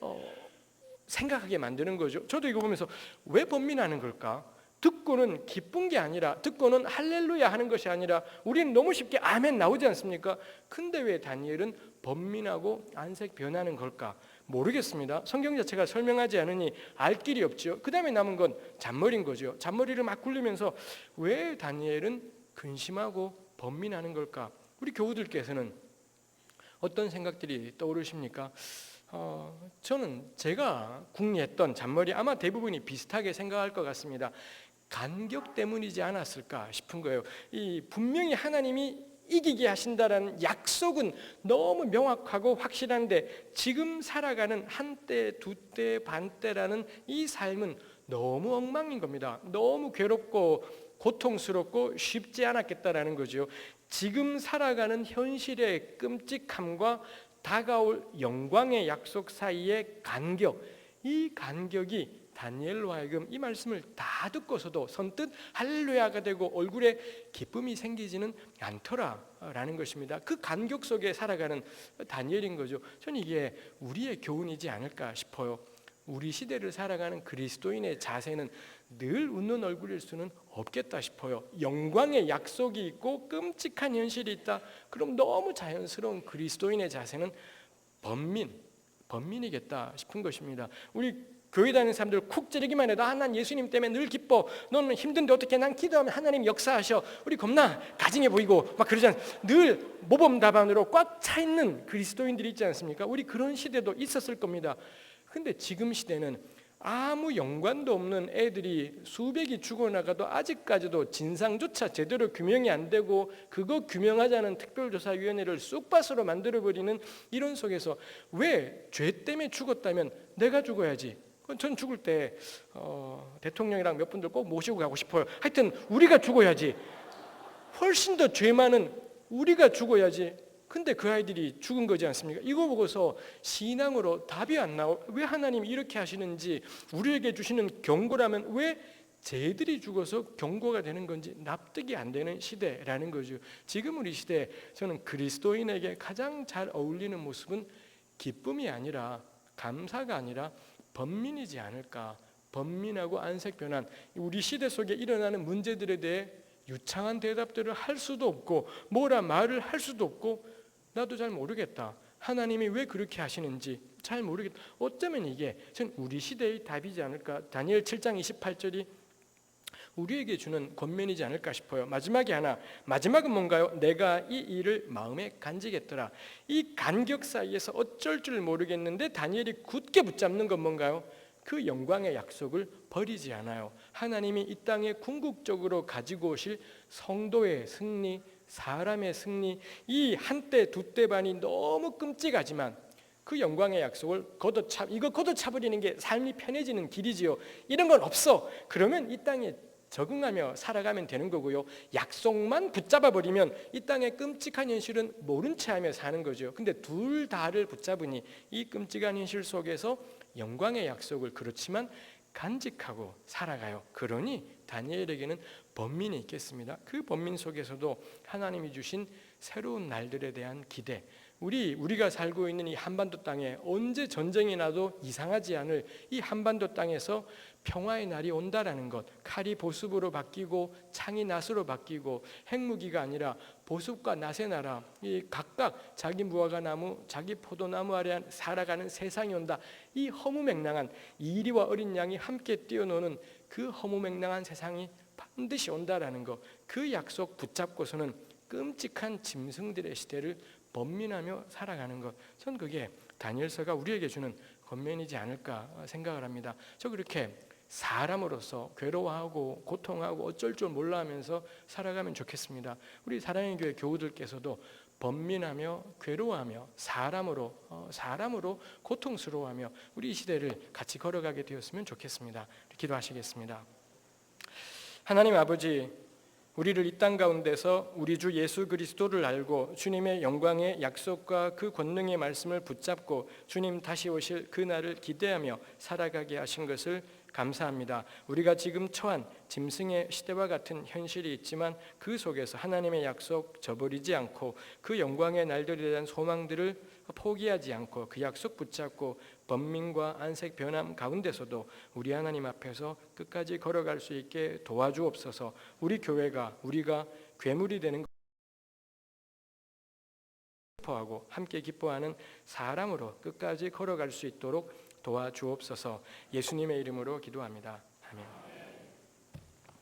생각하게 만드는 거죠. 저도 이거 보면서 왜 번민하는 걸까? 듣고는 기쁜 게 아니라, 듣고는 할렐루야 하는 것이 아니라 우리는 너무 쉽게 아멘 나오지 않습니까? 근데 왜 다니엘은 번민하고 안색 변하는 걸까? 모르겠습니다. 성경 자체가 설명하지 않으니 알 길이 없죠. 그 다음에 남은 건 잔머리인 거죠. 잔머리를 막 굴리면서 왜 다니엘은 근심하고 번민하는 걸까? 우리 교우들께서는 어떤 생각들이 떠오르십니까? 저는 제가 궁리했던 잔머리 아마 대부분이 비슷하게 생각할 것 같습니다. 간격 때문이지 않았을까 싶은 거예요. 분명히 하나님이 이기게 하신다라는 약속은 너무 명확하고 확실한데 지금 살아가는 한때, 두때, 반때라는 이 삶은 너무 엉망인 겁니다. 너무 괴롭고 고통스럽고 쉽지 않았겠다라는 거죠. 지금 살아가는 현실의 끔찍함과 다가올 영광의 약속 사이의 간격, 이 간격이 다니엘로 하여금 이 말씀을 다 듣고서도 선뜻 할렐루야가 되고 얼굴에 기쁨이 생기지는 않더라라는 것입니다. 그 간격 속에 살아가는 다니엘인 거죠. 저는 이게 우리의 교훈이지 않을까 싶어요. 우리 시대를 살아가는 그리스도인의 자세는 늘 웃는 얼굴일 수는 없겠다 싶어요. 영광의 약속이 있고 끔찍한 현실이 있다. 그럼 너무 자연스러운 그리스도인의 자세는 번민이겠다 싶은 것입니다. 우리 교회 다니는 사람들 쿡 찌르기만 해도 난 예수님 때문에 늘 기뻐. 너는 힘든데 어떻게? 난 기도하면 하나님 역사하셔. 우리 겁나 가증해 보이고 막 그러잖아. 늘 모범답안으로 꽉 차 있는 그리스도인들이 있지 않습니까? 우리 그런 시대도 있었을 겁니다. 근데 지금 시대는 아무 연관도 없는 애들이 수백이 죽어나가도 아직까지도 진상조차 제대로 규명이 안 되고 그거 규명하자는 특별조사위원회를 쑥밭으로 만들어버리는 이런 속에서 왜 죄 때문에 죽었다면 내가 죽어야지. 전 죽을 때 대통령이랑 몇 분들 꼭 모시고 가고 싶어요. 하여튼 우리가 죽어야지. 훨씬 더 죄 많은 우리가 죽어야지. 근데 그 아이들이 죽은 거지 않습니까? 이거 보고서 신앙으로 답이 안 나와. 왜 하나님이 이렇게 하시는지, 우리에게 주시는 경고라면 왜 쟤들이 죽어서 경고가 되는 건지 납득이 안 되는 시대라는 거죠. 지금 우리 시대에 저는 그리스도인에게 가장 잘 어울리는 모습은 기쁨이 아니라, 감사가 아니라 번민이지 않을까. 번민하고 안색 변한 우리 시대 속에 일어나는 문제들에 대해 유창한 대답들을 할 수도 없고 뭐라 말을 할 수도 없고 나도 잘 모르겠다. 하나님이 왜 그렇게 하시는지 잘 모르겠다. 어쩌면 이게 전 우리 시대의 답이지 않을까. 다니엘 7장 28절이 우리에게 주는 권면이지 않을까 싶어요. 마지막은 뭔가요? 내가 이 일을 마음에 간직했더라. 이 간격 사이에서 어쩔 줄 모르겠는데 다니엘이 굳게 붙잡는 건 뭔가요? 그 영광의 약속을 버리지 않아요. 하나님이 이 땅에 궁극적으로 가지고 오실 성도의 승리, 사람의 승리, 이 한때 두때 반이 너무 끔찍하지만 그 영광의 약속을 걷어차버리는 게 삶이 편해지는 길이지요. 이런 건 없어. 그러면 이 땅에 적응하며 살아가면 되는 거고요. 약속만 붙잡아 버리면 이 땅의 끔찍한 현실은 모른 채 하며 사는 거죠. 근데 둘 다를 붙잡으니 이 끔찍한 현실 속에서 영광의 약속을 그렇지만 간직하고 살아가요. 그러니 다니엘에게는 번민이 있겠습니다. 그 번민 속에서도 하나님이 주신 새로운 날들에 대한 기대, 우리가 살고 있는 이 한반도 땅에 언제 전쟁이 나도 이상하지 않을 이 한반도 땅에서 평화의 날이 온다라는 것, 칼이 보습으로 바뀌고 창이 낫으로 바뀌고 핵무기가 아니라 보습과 낫의 나라, 이 각각 자기 무화과나무, 자기 포도나무 아래 살아가는 세상이 온다. 이 허무맹랑한 이리와 어린 양이 함께 뛰어노는 그 허무맹랑한 세상이 반드시 온다라는 것, 그 약속 붙잡고서는 끔찍한 짐승들의 시대를 번민하며 살아가는 것, 전 그게 다니엘서가 우리에게 주는 권면이지 않을까 생각을 합니다. 저 그렇게 사람으로서 괴로워하고 고통하고 어쩔 줄 몰라 하면서 살아가면 좋겠습니다. 우리 사랑의 교회 교우들께서도 번민하며 괴로워하며 사람으로 고통스러워하며 우리 이 시대를 같이 걸어가게 되었으면 좋겠습니다. 기도하시겠습니다. 하나님 아버지, 우리를 이 땅 가운데서 우리 주 예수 그리스도를 알고 주님의 영광의 약속과 그 권능의 말씀을 붙잡고 주님 다시 오실 그 날을 기대하며 살아가게 하신 것을 감사합니다. 우리가 지금 처한 짐승의 시대와 같은 현실이 있지만 그 속에서 하나님의 약속 저버리지 않고 그 영광의 날들에 대한 소망들을 포기하지 않고 그 약속 붙잡고 번민과 안색 변함 가운데서도 우리 하나님 앞에서 끝까지 걸어갈 수 있게 도와주옵소서. 우리 교회가 우리가 괴물이 되는 기뻐하고 함께 기뻐하는 사람으로 끝까지 걸어갈 수 있도록 도와주옵소서. 예수님의 이름으로 기도합니다. 아멘.